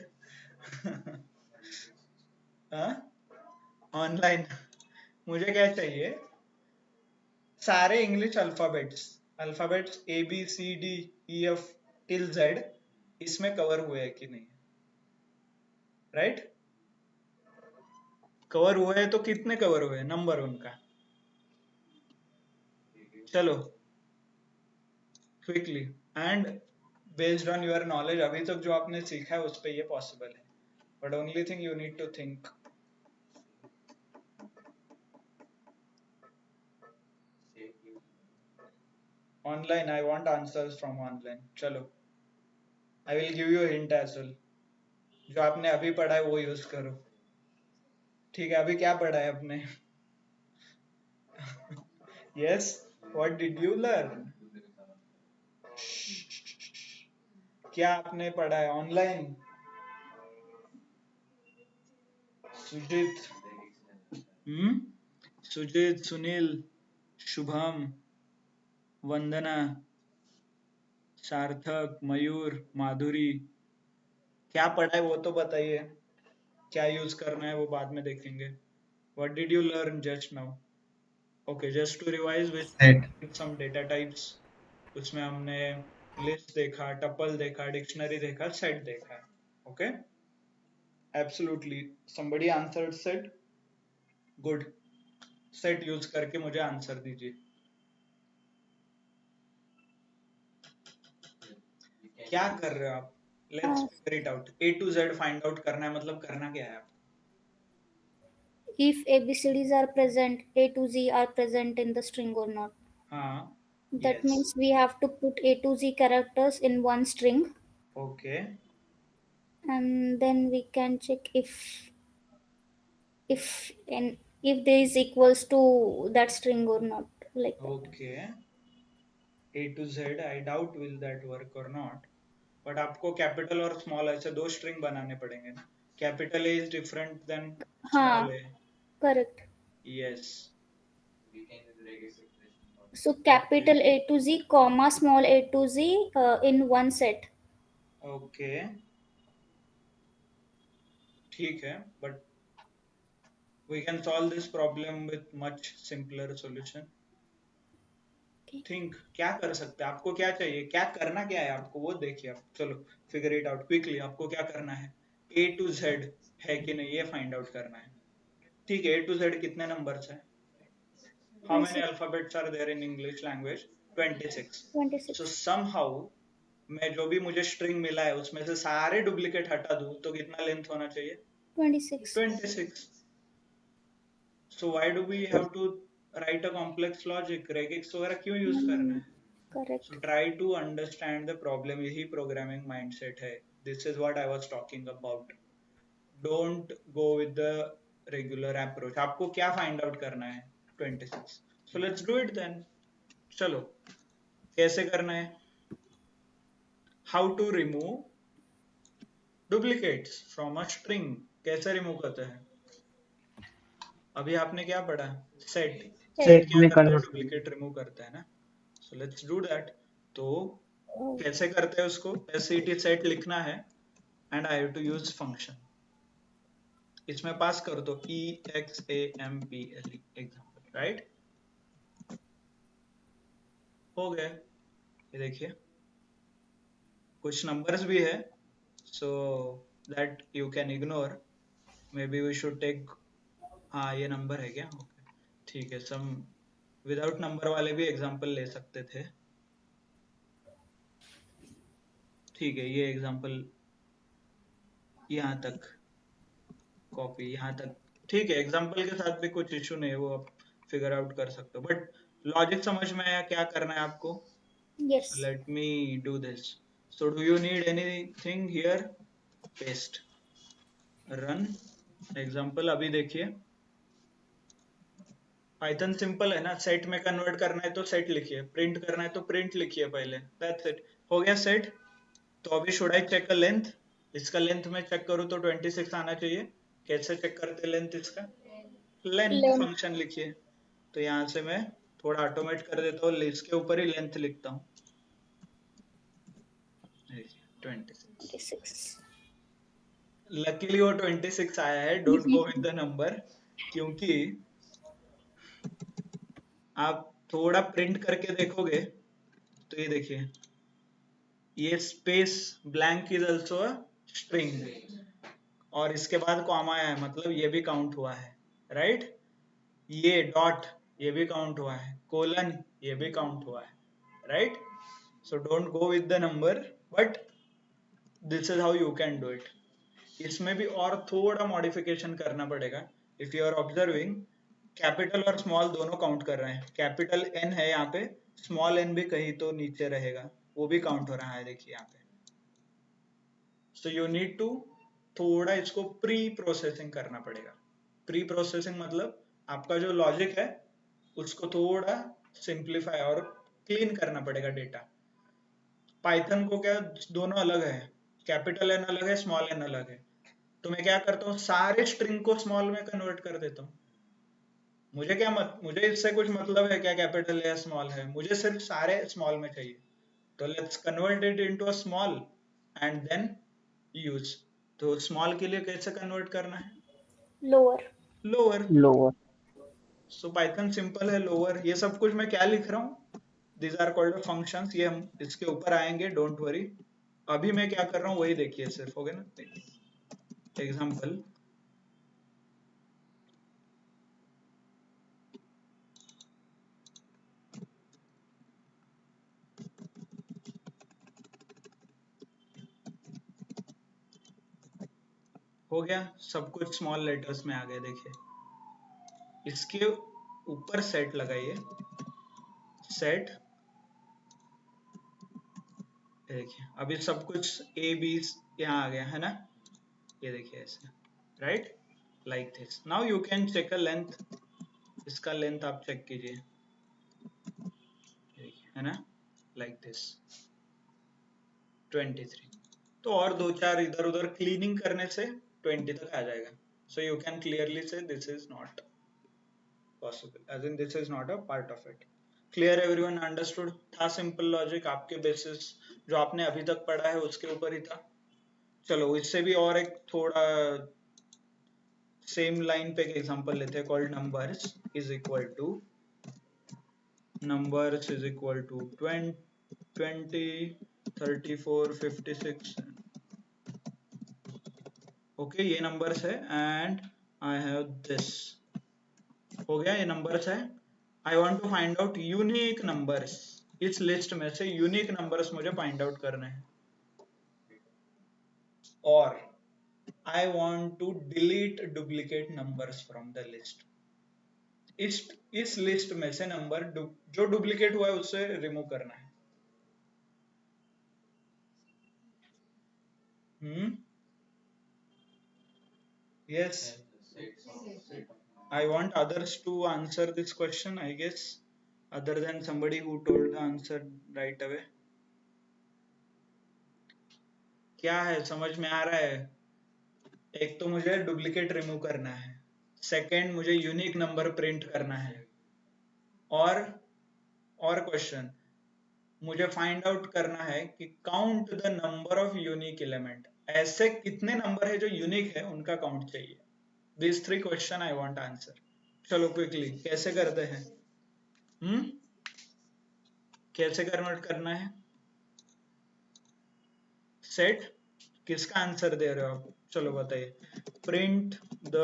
ऑनलाइन मुझे क्या चाहिए, सारे English alphabets, alphabets ABCDEF till Z इसमें कवर हुए हैं कि नहीं, राइट? कवर हुए हैं तो कितने कवर हुए, नंबर उनका. चलो quickly, and based on your knowledge, अभी तक जो आपने सीखा है उस पे ये पॉसिबल है. But only thing you need to think. Online, I want answers from online. चलो, I will give you hint as well. जो आपने अभी पढ़ा है वो यूज करो. ठीक है, अभी क्या पढ़ा है आपने? Yes, what did you learn? क्या आपने पढ़ा है ऑनलाइन? सुजीत, सुजीत, सुनील, शुभम, वंदना, सार्थक, मयूर, माधुरी, क्या पढ़ा है वो तो बताइए. क्या यूज करना है वो बाद में देखेंगे. What did you learn just now? Okay, just to revise with some data types. उसमें हमने लिस्ट देखा, टपल देखा, डिक्शनरी देखा, सेट देखा. Okay, absolutely somebody answered set. Good, set use करके मुझे आंसर दीजिए। क्या कर रहे हो आप? Let's figure it out. A to Z find out करना है, मतलब करना क्या है आप? If ABCDs are present, A to Z are present in the string or not. हाँ, That yes, means we have to put A to Z characters in one string, okay, and then we can check if and if there is equals to that string or not, like that. okay. A to Z, I doubt will that work or not. But आपको capital और small ऐसे दो string बनाने पड़ेंगे ना। Capital A is different than हाँ, small A. correct. Yes, We can use regex expression for So that. capital A to Z, comma small a to z in one set. Okay, ठीक है, but we can solve this problem with much simpler solution. Okay. Think क्या कर सकते हैं, आपको क्या चाहिए, क्या करना क्या है आपको, वो देखिए आप। चलो फिगर इट आउट क्विकली, आपको क्या करना है? A to Z है कि नहीं ये फाइंड आउट करना है। ठीक है, A to Z कितने नंबर्स है? How many 26. alphabets are there in English language? 26. 26. So somehow मैं जो भी मुझे स्ट्रिंग मिला है उसमें से सारे डुप्लीकेट हटा दूं तो कितना लेंथ होना चाहिए? 26. 26. So why do we have to write a complex logic? regex वगैरह क्यों यूज करना है? Correct. So try to understand the problem. यही programming mindset है. This is what I was talking about. Don't go with the regular approach. आपको क्या find out करना है? 26. So let's do it then. चलो कैसे करना है? How to remove duplicates from a string. कैसे रिमूव करते हैं? अभी आपने क्या पढ़ा? सेट। सेट क्या करता है? डुप्लीकेट रिमूव करता है ना। So let's do that. तो कैसे करते हैं उसको? set सेट लिखना है and I have to use function. इसमें पास कर दो example, एग्जाम्पल, राइट? हो गए, ये देखिए कुछ नंबर्स भी है, so that you can ignore. Maybe we should take, हाँ ये नंबर है क्या? ओके, ठीक है, सम विदाउट नंबर वाले भी एग्जांपल ले सकते थे। ठीक है, ये एग्जांपल यहाँ तक कॉपी, यहाँ तक ठीक है। एग्जांपल के साथ भी कुछ इशू नहीं है, वो आप फिगर आउट कर सकते हो, बट लॉजिक समझ में आया क्या करना है आपको? Yes. So let me do this. So do you need anything here? Paste, run example। अभी देखिए पाइथन सिंपल है ना, सेट में कन्वर्ट करना है तो सेट लिखिए, प्रिंट करना है तो प्रिंट लिखिए पहले, दैट्स इट, हो गया सेट। तो अभी should I check a length? इसका लेंथ में चेक करूँ तो 26 आना चाहिए। कैसे चेक करते लेंथ इसका? Length Length. फंक्शन लिखिए। तो यहाँ से मैं थोड़ा ऑटोमेट कर देता हूँ, इसके ऊपर ही लेंथ लिखता हूँ, 26। 26. लकीली वो 26 आया है, don't go with the number, क्योंकि आप थोड़ा प्रिंट करके देखोगे तो ये देखिए, ये space blank is also a string, और इसके बाद कॉमा है, मतलब ये भी काउंट हुआ है, राइट? ये डॉट ये भी काउंट हुआ है, कोलन ये भी काउंट हुआ है, right? So don't go with the number, but this is how you can do it. इसमें भी और थोड़ा मॉडिफिकेशन करना पड़ेगा। If you are observing, capital और स्मॉल दोनों काउंट कर रहे हैं, कैपिटल एन है यहाँ पे, स्मॉल एन भी कहीं तो नीचे रहेगा, वो भी काउंट हो रहा है, देखिए यहाँ पे। सो यू नीड टू थोड़ा इसको प्री प्रोसेसिंग करना पड़ेगा। प्री प्रोसेसिंग मतलब आपका जो लॉजिक है उसको थोड़ा सिंप्लीफाई और क्लीन करना पड़ेगा डेटा। पाइथन को क्या दोनों अलग है, कैपिटल एन अलग है, स्मॉल एन अलग है। तो मैं क्या करता हूँ, सारे स्ट्रिंग को स्मॉल में कन्वर्ट कर देता हूँ। मुझे इससे कुछ मतलब है क्या कैपिटल है या स्मॉल है, मुझे सिर्फ सारे स्मॉल में चाहिए। तो let's convert it into a small and then use. तो स्मॉल के लिए कैसे कन्वर्ट करना है? Lower. Lower. So Python simple है, लोअर। ये सब कुछ मैं क्या लिख रहा हूँ? दीज आर कॉल्ड फंक्शंस, ये हम इसके ऊपर आएंगे, डोंट वरी। अभी मैं क्या कर रहा हूँ वही देखिए सिर्फ, हो गया ना? एग्जाम्पल, हो गया, सब कुछ स्मॉल लेटर्स में आ गए। देखिए इसके ऊपर सेट लगाइए, सेट, देखिए अभी सब कुछ ए बी यहाँ आ गया है ना, ये देखिए ऐसे, right, like this. Now you can check a length, इसका लेंथ आप चेक कीजिए, देखिए है ना, लाइक दिस 23। तो और दो चार इधर उधर क्लीनिंग करने से 20 तक आ जाएगा। सो यू कैन क्लियरली से this is not possible, as in this is not a part of it. Clear, everyone understood? था सिंपल लॉजिक, आपके बेसिस जो आपने अभी तक पढ़ा है उसके ऊपर ही था। चलो इससे भी और एक थोड़ा सेम लाइन पे एक एग्जांपल लेते हैं, called numbers is equal to 20 34 56। Okay ये नंबर्स है एंड आई हैव दिस, हो गया ये नंबर्स है। I want to find out unique numbers, इस लिस्ट में से यूनिक नंबर्स मुझे फाइंड आउट करने हैं, और I want to delete duplicate numbers from the list. इस लिस्ट में से नंबर जो डुप्लीकेट हुआ है उससे रिमूव करना है। Yes, I want others to answer this question, I guess, other than somebody who told the answer right away. क्या है, समझ में आ रहा है? एक तो मुझे डुप्लीकेट रिमूव करना है, सेकंड मुझे यूनिक नंबर प्रिंट करना है, और क्वेश्चन मुझे फाइंड आउट करना है कि count the number of unique element, ऐसे कितने नंबर है जो यूनिक है उनका काउंट चाहिए। This 3 question I want answer. चलो क्विकली कैसे करते हैं? कैसे कन्वर्ट करना है? सेट, किसका आंसर दे रहे हो आप? चलो बताइए। प्रिंट द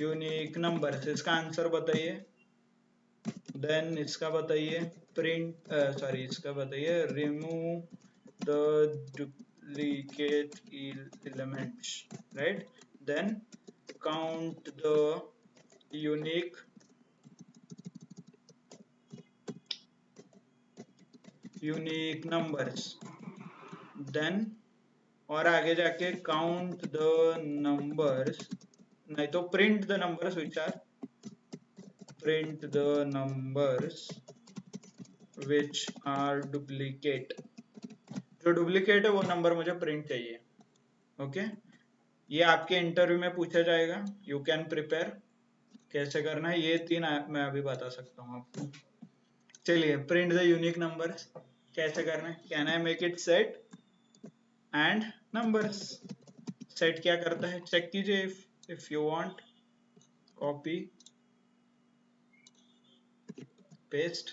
यूनिक नंबर, इसका आंसर बताइए। देन इसका बताइए प्रिंट, सॉरी इसका बताइए remove the duplicate elements, right. Then count the unique numbers, then और आगे जाके काउंट द नंबर्स, नहीं तो print the numbers which are, print the numbers which are duplicate, जो डुप्लीकेट है वो नंबर मुझे प्रिंट चाहिए। ओके ये आपके इंटरव्यू में पूछा जाएगा, यू कैन प्रिपेयर। कैसे करना है ये 3 मैं अभी बता सकता हूँ आपको। चलिए प्रिंट द यूनिक नंबर्स कैसे करना है? Can I make it set and numbers. Set क्या करता है चेक कीजिए, if you want, copy paste,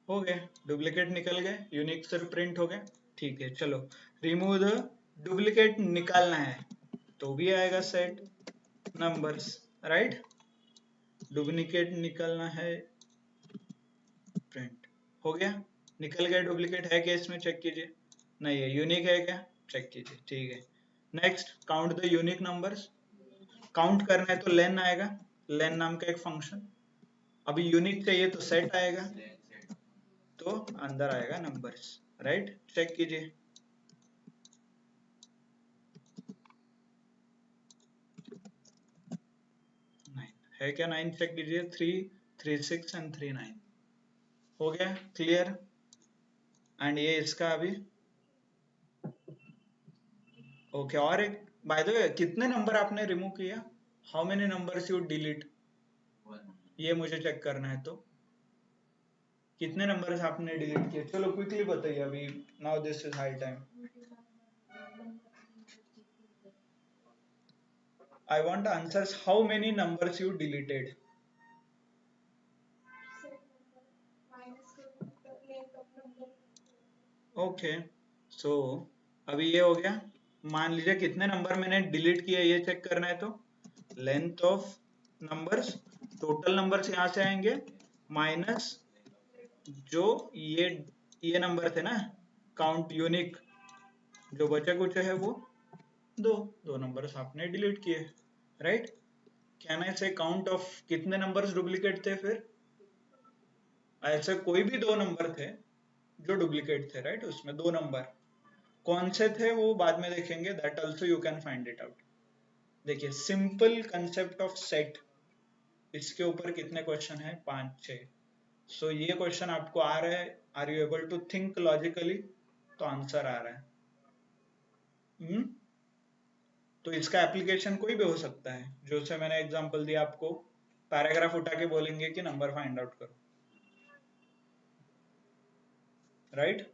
हो गए, डुप्लीकेट निकल गए, यूनिक सिर्फ प्रिंट हो गए। ठीक है चलो, रिमूव द डुप्लीकेट निकालना है तो भी आएगा सेट नंबर्स, राइट। डुप्लीकेट निकालना है, प्रिंट, हो गया, निकल गया। डुप्लीकेट है क्या इसमें? चेक कीजिए, नहीं है। यूनिक है क्या? चेक कीजिए, ठीक है। Next count the unique numbers, count करना है तो लेन आएगा, लेन नाम का एक फंक्शन। अभी यूनिक चाहिए तो सेट आएगा, तो अंदर आएगा नंबर्स, राइट। चेक कीजिए, है क्या 9? चेक कीजिए, 3 3 6 एंड 3 9, हो गया क्लियर। एंड ये इसका अभी ओके। और एक बाय द वे, कितने नंबर आपने रिमूव किया? How many numbers you delete? ये मुझे चेक करना है, तो कितने नंबर्स आपने डिलीट किए? चलो क्विकली बताइए अभी, now this is high time. I want answers, how many numbers you deleted? Okay, सो अभी ये हो गया। मान लीजिए कितने नंबर मैंने डिलीट किए ये चेक करना है, तो length of numbers, total numbers यहाँ से आएंगे माइनस जो ये नंबर थे ना काउंट यूनिक, जो बचे कुछ है वो दो नंबर्स आपने डिलीट किए, राइट। कैन आई से काउंट ऑफ कितने नंबर्स डुप्लीकेट थे, फिर ऐसे कोई भी दो नंबर थे जो डुप्लीकेट थे, राइट। उसमें दो नंबर कौन से थे वो बाद में देखेंगे, that also you can find it out. देखिए सिंपल कंसेप्ट ऑफ सेट, इसके ऊपर कितने क्वेश्चन है, 5-6। सो ये क्वेश्चन आपको आ रहा है, are you able to think logically, तो आंसर आ रहा है। तो इसका एप्लीकेशन कोई भी हो सकता है, जो से मैंने एग्जांपल दिया आपको, पैराग्राफ उठा के बोलेंगे कि नंबर फाइंड आउट करो, राइट।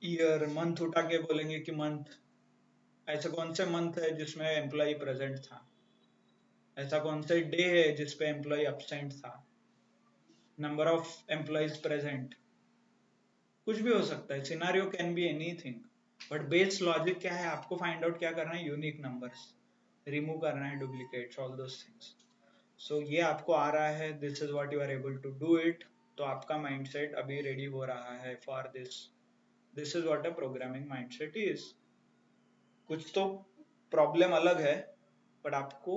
ईयर, मंथ उठा के बोलेंगे कि मंथ, ऐसा कौन से मंथ है जिसमें एम्प्लॉय प्रेजेंट था, ऐसा कौन से डे है जिसपे एम्प्लॉय एब्सेंट था, नंबर ऑफ एम्प्लॉयज प्रेजेंट, कुछ भी हो सकता है, scenario can be anything. But base logic क्या है, आपको फाइंड आउट क्या करना है, यूनिक नंबर्स, रिमूव करना है duplicates, all those things. So ये आपको आ रहा है, this is what you are able to do it. तो आपका माइंडसेट अभी रेडी हो रहा है for this. This is what a programming mindset is. कुछ तो प्रॉब्लम अलग है, बट आपको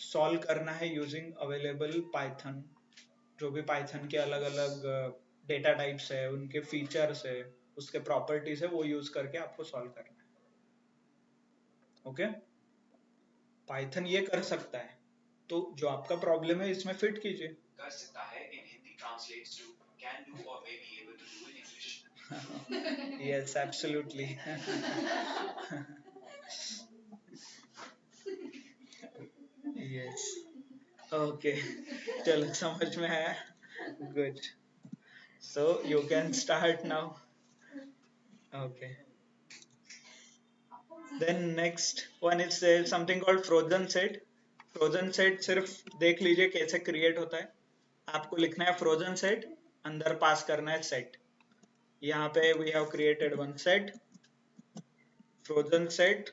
सॉल्व करना है यूजिंग अवेलेबल पाइथन, जो भी पाइथन के अलग अलग डेटा टाइप्स है, उनके फीचर्स है, उसके प्रॉपर्टीज है, वो यूज करके आपको सॉल्व करना है। ओके, पाइथन ये कर सकता है, तो जो आपका प्रॉब्लम है इसमें फिट कीजिए। कर सकता है in Hindi translates to can do और may be able to do in English. Yes absolutely. Yes, okay, चलो समझ में आया, good. So you can start now. Okay, then next one is something called frozen set. frozen set सिर्फ देख लीजिए कैसे create होता है। आपको लिखना है frozen set, अंदर पास करना है set। यहाँ पे we have created one set, frozen set,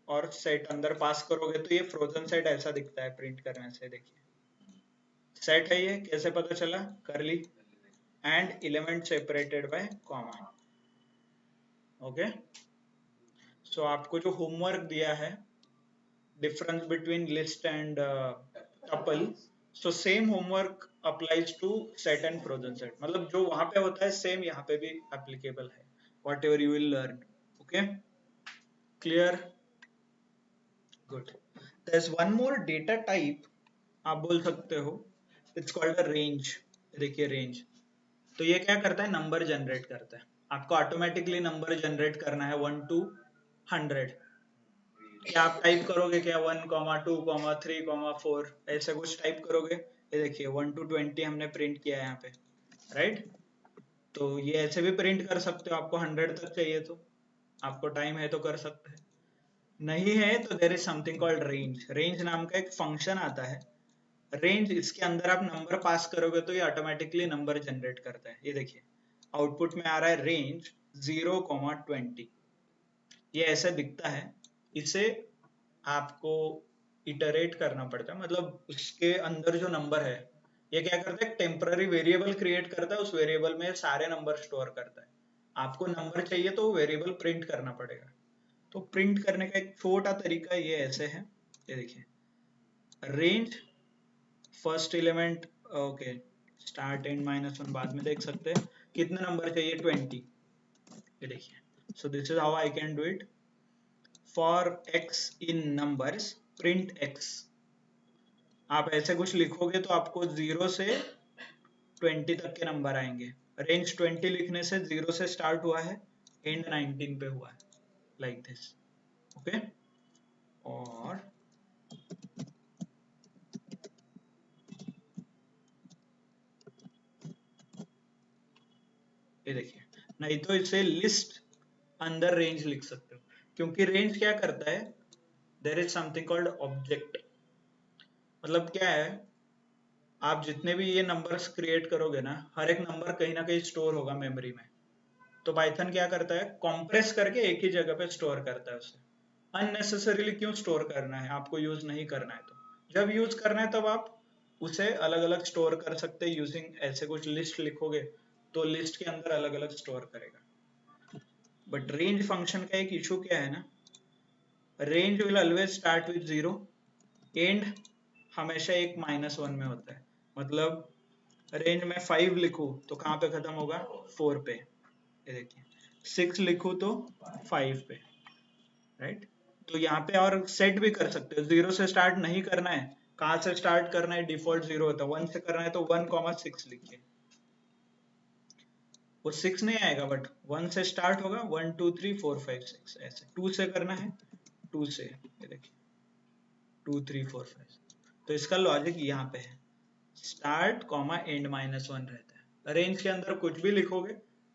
और set अंदर पास करोगे तो ये frozen set ऐसा दिखता है प्रिंट करने से। देखिए set है ये, कैसे पता चला, curly and element separated by comma। Okay, so आपको जो होमवर्क दिया है, difference between list and tuple, so same homework applies to set and frozen set। मतलब जो वहां पे होता है सेम यहाँ पे भी applicable है, whatever you will learn। okay, clear, good। there's one more data type, आप बोल सकते हो, it's called a range। देखिए range, तो ये क्या करता है, नंबर जनरेट करता है। आपको ऑटोमेटिकली नंबर जनरेट करना है 1 to 100। क्या आप टाइप करोगे क्या 1, 2, 3, 4, ऐसा कुछ टाइप करोगे। ये देखिए 1 to 20 हमने प्रिंट किया है यहाँ पे, राइट। तो ये ऐसे भी प्रिंट कर सकते हो, आपको 100 तक चाहिए तो, आपको टाइम है तो कर सकते हैं, नहीं है तो there is something called range. Range नाम का एक फंक्शन आता है, रेंज, इसके अंदर आप नंबर पास करोगे तो ये ऑटोमेटिकली नंबर जनरेट करता है। ये देखिए आउटपुट में आ रहा है रेंज 0,20, ये ऐसे दिखता है। इसे आपको इटरेट करना पड़ता है, मतलब उसके अंदर जो नंबर है, ये क्या करता है, टेम्पररी वेरिएबल क्रिएट करता है, उस वेरिएबल में सारे नंबर स्टोर करता है। आपको नंबर चाहिए तो वेरिएबल प्रिंट करना पड़ेगा। तो प्रिंट करने का एक छोटा तरीका ये ऐसे है, ये देखिए range first element, okay, start and -1 बाद में देख सकते हैं, कितने नंबर चाहिए, 20। ये देखिए, so this is how I can do it. For x in numbers print x, आप ऐसे कुछ लिखोगे तो आपको 0 से 20 तक के नंबर आएंगे। रेंज 20 लिखने से 0 से स्टार्ट हुआ है, एंड 19 पे हुआ है, लाइक दिस। ओके, और ये देखिए, नहीं तो इसे लिस्ट अंदर रेंज लिख सकते हो, क्योंकि रेंज क्या करता है, there is something called object. मतलब क्या है, आप जितने भी ये नंबर्स क्रिएट करोगे ना, हर एक नंबर कहीं ना कहीं स्टोर होगा मेमोरी में। तो पाइथन क्या करता है, कंप्रेस करके एक ही जगह पे स्टोर करता है उसे। अननेसेसरीली क्यों स्टोर करना है, आपको यूज नहीं करना है तो जब यूज करना है तब आप उसे अलग अलग स्टोर कर सकते हैं यूजिंग ऐसे कुछ लिस्ट लिखोगे तो लिस्ट के अंदर अलग अलग स्टोर करेगा। बट रेंज फंक्शन का एक इशू क्या है ना, range will always start with 0, and हमेशा एक -1 में होता है। मतलब रेंज में 5 लिखूं तो कहाँ पे खत्म होगा, 4 पे। ये देखिए 6 लिखूं तो 5 पे, राइट। तो यहाँ पे और सेट भी कर सकते हो, 0 से स्टार्ट नहीं करना है, कहाँ से स्टार्ट करना है, डिफॉल्ट 0 होता है, 1 से करना है तो 1,6 लिखिए। वो 6 नहीं आएगा बट 1 से स्टार्ट होगा, 1 2 3 4 5 6 ऐसे। 2 से करना है, 2 से, ये देखिए 2 3 4 5। तो इसका लॉजिक यहाँ पे है, स्टार्ट कॉमा एंड -1 रहता है। रेंज के अंदर कुछ भी लिखोगे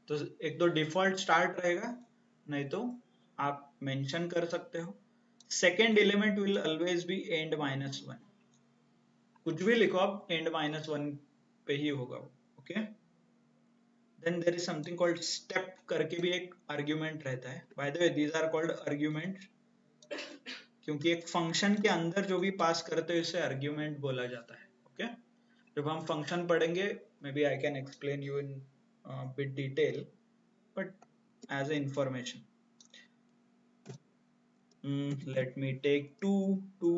तो एक तो डिफॉल्ट स्टार्ट रहेगा, नहीं तो आप मेंशन कर सकते हो। Second element will always be and -1, कुछ भी लिखो आप एंड -1 पे ही होगा, okay. Then there is something called step करके भी एक आर्ग्यूमेंट रहता है। By the way these are called argument, क्योंकि एक फंक्शन के अंदर जो भी पास करते हो इसे आर्ग्यूमेंट बोला जाता है, ओके। जब हम फंक्शन पढ़ेंगे maybe I can explain you in bit detail, but as a information let me take 2 to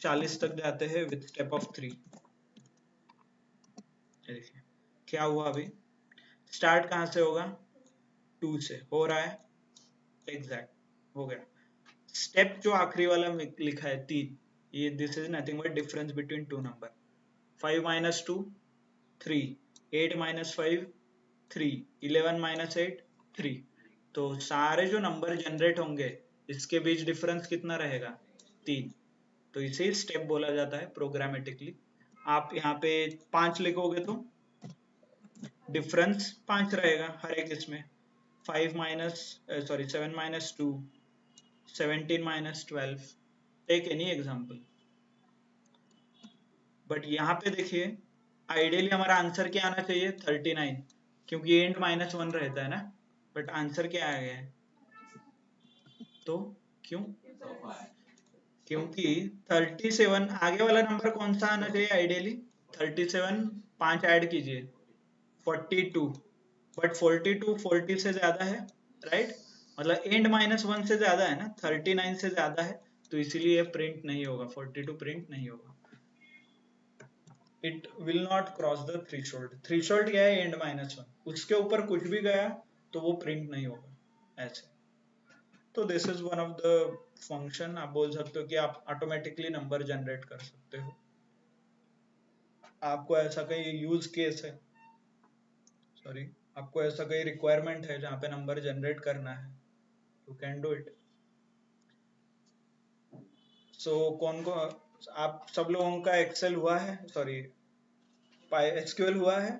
40 तक जाते हैं विद स्टेप ऑफ 3। देखिए क्या हुआ, अभी स्टार्ट कहाँ से होगा, 2 से हो रहा है, एग्जैक्ट हो गया। स्टेप जो आखिरी वाला लिखा है 3, ये this is nothing but difference between two number. 5 - 2 3, 8 - 5 3, 11 - 8 3। तो सारे जो नंबर जनरेट होंगे इसके बीच डिफरेंस कितना रहेगा, 3। तो इसे स्टेप बोला जाता है प्रोग्रामेटिकली। आप यहाँ पे 5 लिखोगे तो डिफरेंस 5 रहेगा हर एक इसमें। 7 - 2, 17 - 12, टेक एनी एग्जाम्पल। बट यहाँ पे देखिए आइडियली हमारा आंसर क्या आना चाहिए, 39, क्योंकि एंड -1 रहता है ना, बट आंसर क्या आ गया है, तो क्यों, क्योंकि 37 आगे वाला नंबर कौन सा आना चाहिए आइडियली, 37 5 ऐड कीजिए 42, बट 42 40 से ज्यादा है, राइट। मतलब एंड -1 से ज्यादा है ना, 39 से ज्यादा है, तो इसीलिए प्रिंट नहीं होगा, 42 प्रिंट नहीं होगा। It will not cross the threshold. Threshold क्या है, एंड -1, उसके ऊपर कुछ भी गया तो वो प्रिंट नहीं होगा ऐसे। तो this is one of the function, आप बोल सकते हो कि आप ऑटोमेटिकली नंबर जनरेट कर सकते हो। आपको ऐसा कहीं यूज केस है, सॉरी, आपको ऐसा कहीं रिक्वायरमेंट है जहाँ पे नंबर जनरेट करना है, यू कैन डू इट। सो कौन को, आप सब लोगों का एक्सेल हुआ है, सॉरी एसक्यूएल हुआ है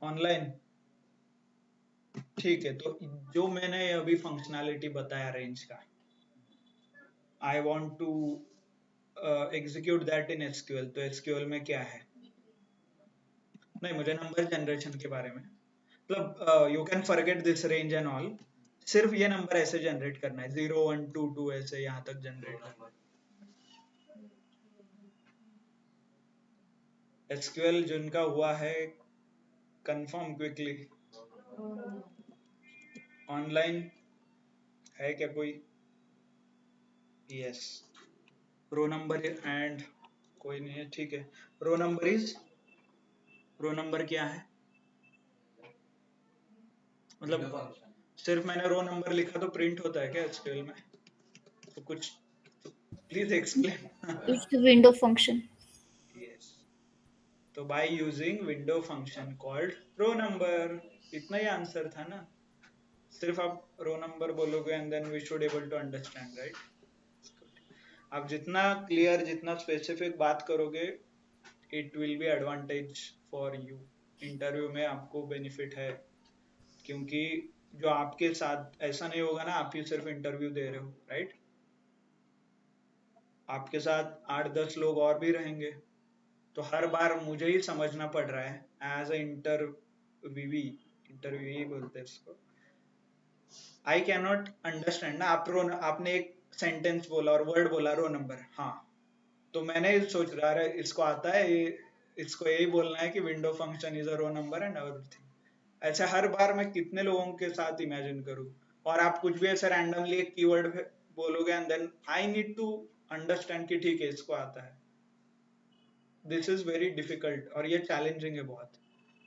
ऑनलाइन, ठीक है। तो जो मैंने अभी फंक्शनैलिटी बताया रेंज का, I want to execute that in SQL. तो एसक्यूएल में क्या है, नहीं मुझे नंबर जनरेशन के बारे में, मतलब you can forget this range and all, सिर्फ ये नंबर ऐसे जनरेट करना है, 0 1 2 2 ऐसे यहाँ तक जनरेट करना है। एसक्यूएल जिनका हुआ है कंफर्म क्विकली, ऑनलाइन है क्या कोई, यस। रो नंबर एंड कोई नहीं है, ठीक है। Row number is, row number क्या है, मतलब सिर्फ मैंने रो नंबर लिखा तो प्रिंट होता है क्या एसक्यूएल में, तो कुछ please explain. It's the window function. Yes, तो by using window function called row number, इतना ही आंसर था ना। सिर्फ आप रो नंबर बोलोगे and then we should able to understand, right. आप जितना क्लियर, जितना स्पेसिफिक बात करोगे, it will be advantage for you. Interview में आपको बेनिफिट है, क्योंकि जो आपके साथ ऐसा नहीं होगा ना, आप ही सिर्फ इंटरव्यू दे रहे हो, राइट। आपके साथ 8 10 लोग और भी रहेंगे, तो हर बार मुझे ही समझना पड़ रहा है एज ए इंटरव्यूवी बोलते हैं इसको। आई कैन नॉट अंडरस्टैंड ना, आपने एक सेंटेंस बोला और वर्ड बोला रो नंबर, हाँ, तो मैंने सोच रहा है इसको आता है इसको यही बोलना है कि window function is a row number and everything. ऐसे हर बार मैं कितने लोगों के साथ इमेजिन करूं, और आप कुछ भी ऐसे रैंडमली एक कीवर्ड बोलोगे and then I need to understand कि ठीक है इसको आता है। दिस इज वेरी डिफिकल्ट और ये चैलेंजिंग है बहुत।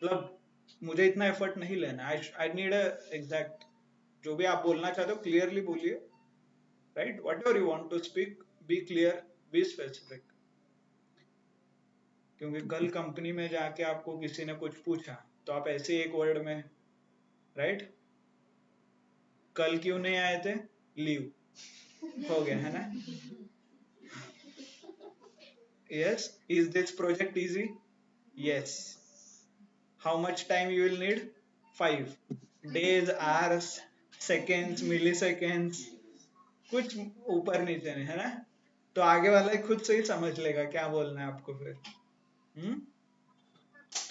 मतलब मुझे इतना एफर्ट नहीं लेना, आई नीड अ एग्जैक्ट, जो भी आप बोलना चाहते हो क्लियरली बोलिए, right, whatever you want to speak, be clear, be specific. क्योंकि कल कंपनी में जाके आपको किसी ने कुछ पूछा तो आप ऐसे एक वर्ड में, राइट, कल क्यों नहीं आए थे, लीव, हो गया है ना। Yes, is this project easy, yes, how much time you will need, 5 days, hours, seconds, milliseconds, कुछ ऊपर नीचे नहीं है ना, तो आगे वाला खुद से ही समझ लेगा क्या बोलना है आपको फिर।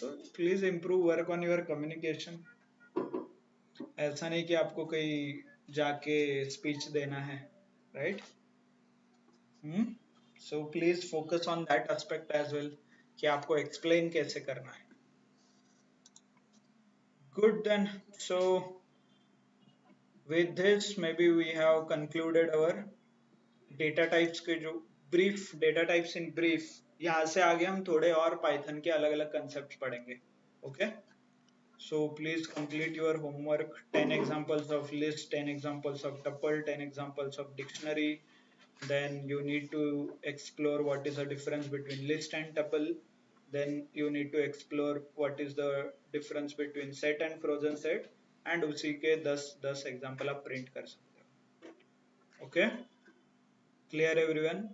तो please improve, work on your communication. ऐसा नहीं कि आपको कहीं जाके स्पीच देना है, right. So please focus on that aspect as well, कि आपको एक्सप्लेन कैसे करना है। Good then, so with this maybe we have concluded our data types के जो brief data types in brief, यहाँ से आगे हम थोड़े और पाइथन के अलग अलग कंसेप्ट पढ़ेंगे। Okay, so please complete your homework, 10 examples of list, 10 examples of tuple, 10 examples of dictionary. Then you need to explore what is the difference between list and tuple. Then you need to explore what is the difference between set and frozen set, and उसी के 10 example आप print कर सकते हो। Okay, clear everyone.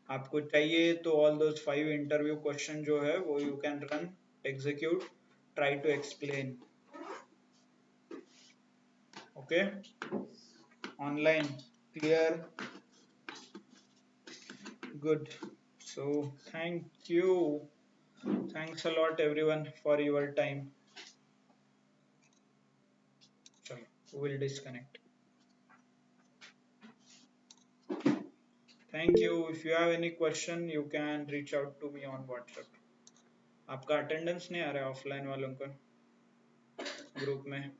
आपको चाहिए तो all those 5 interview question जो है वो you can run, execute, try to explain. Okay, online, clear, good. So thank you, thanks a lot everyone for your time. Chalo, we will disconnect. Thank you. If you have any question you can reach out to me on WhatsApp. आपका attendance नहीं आ रहा है offline वालों का group में?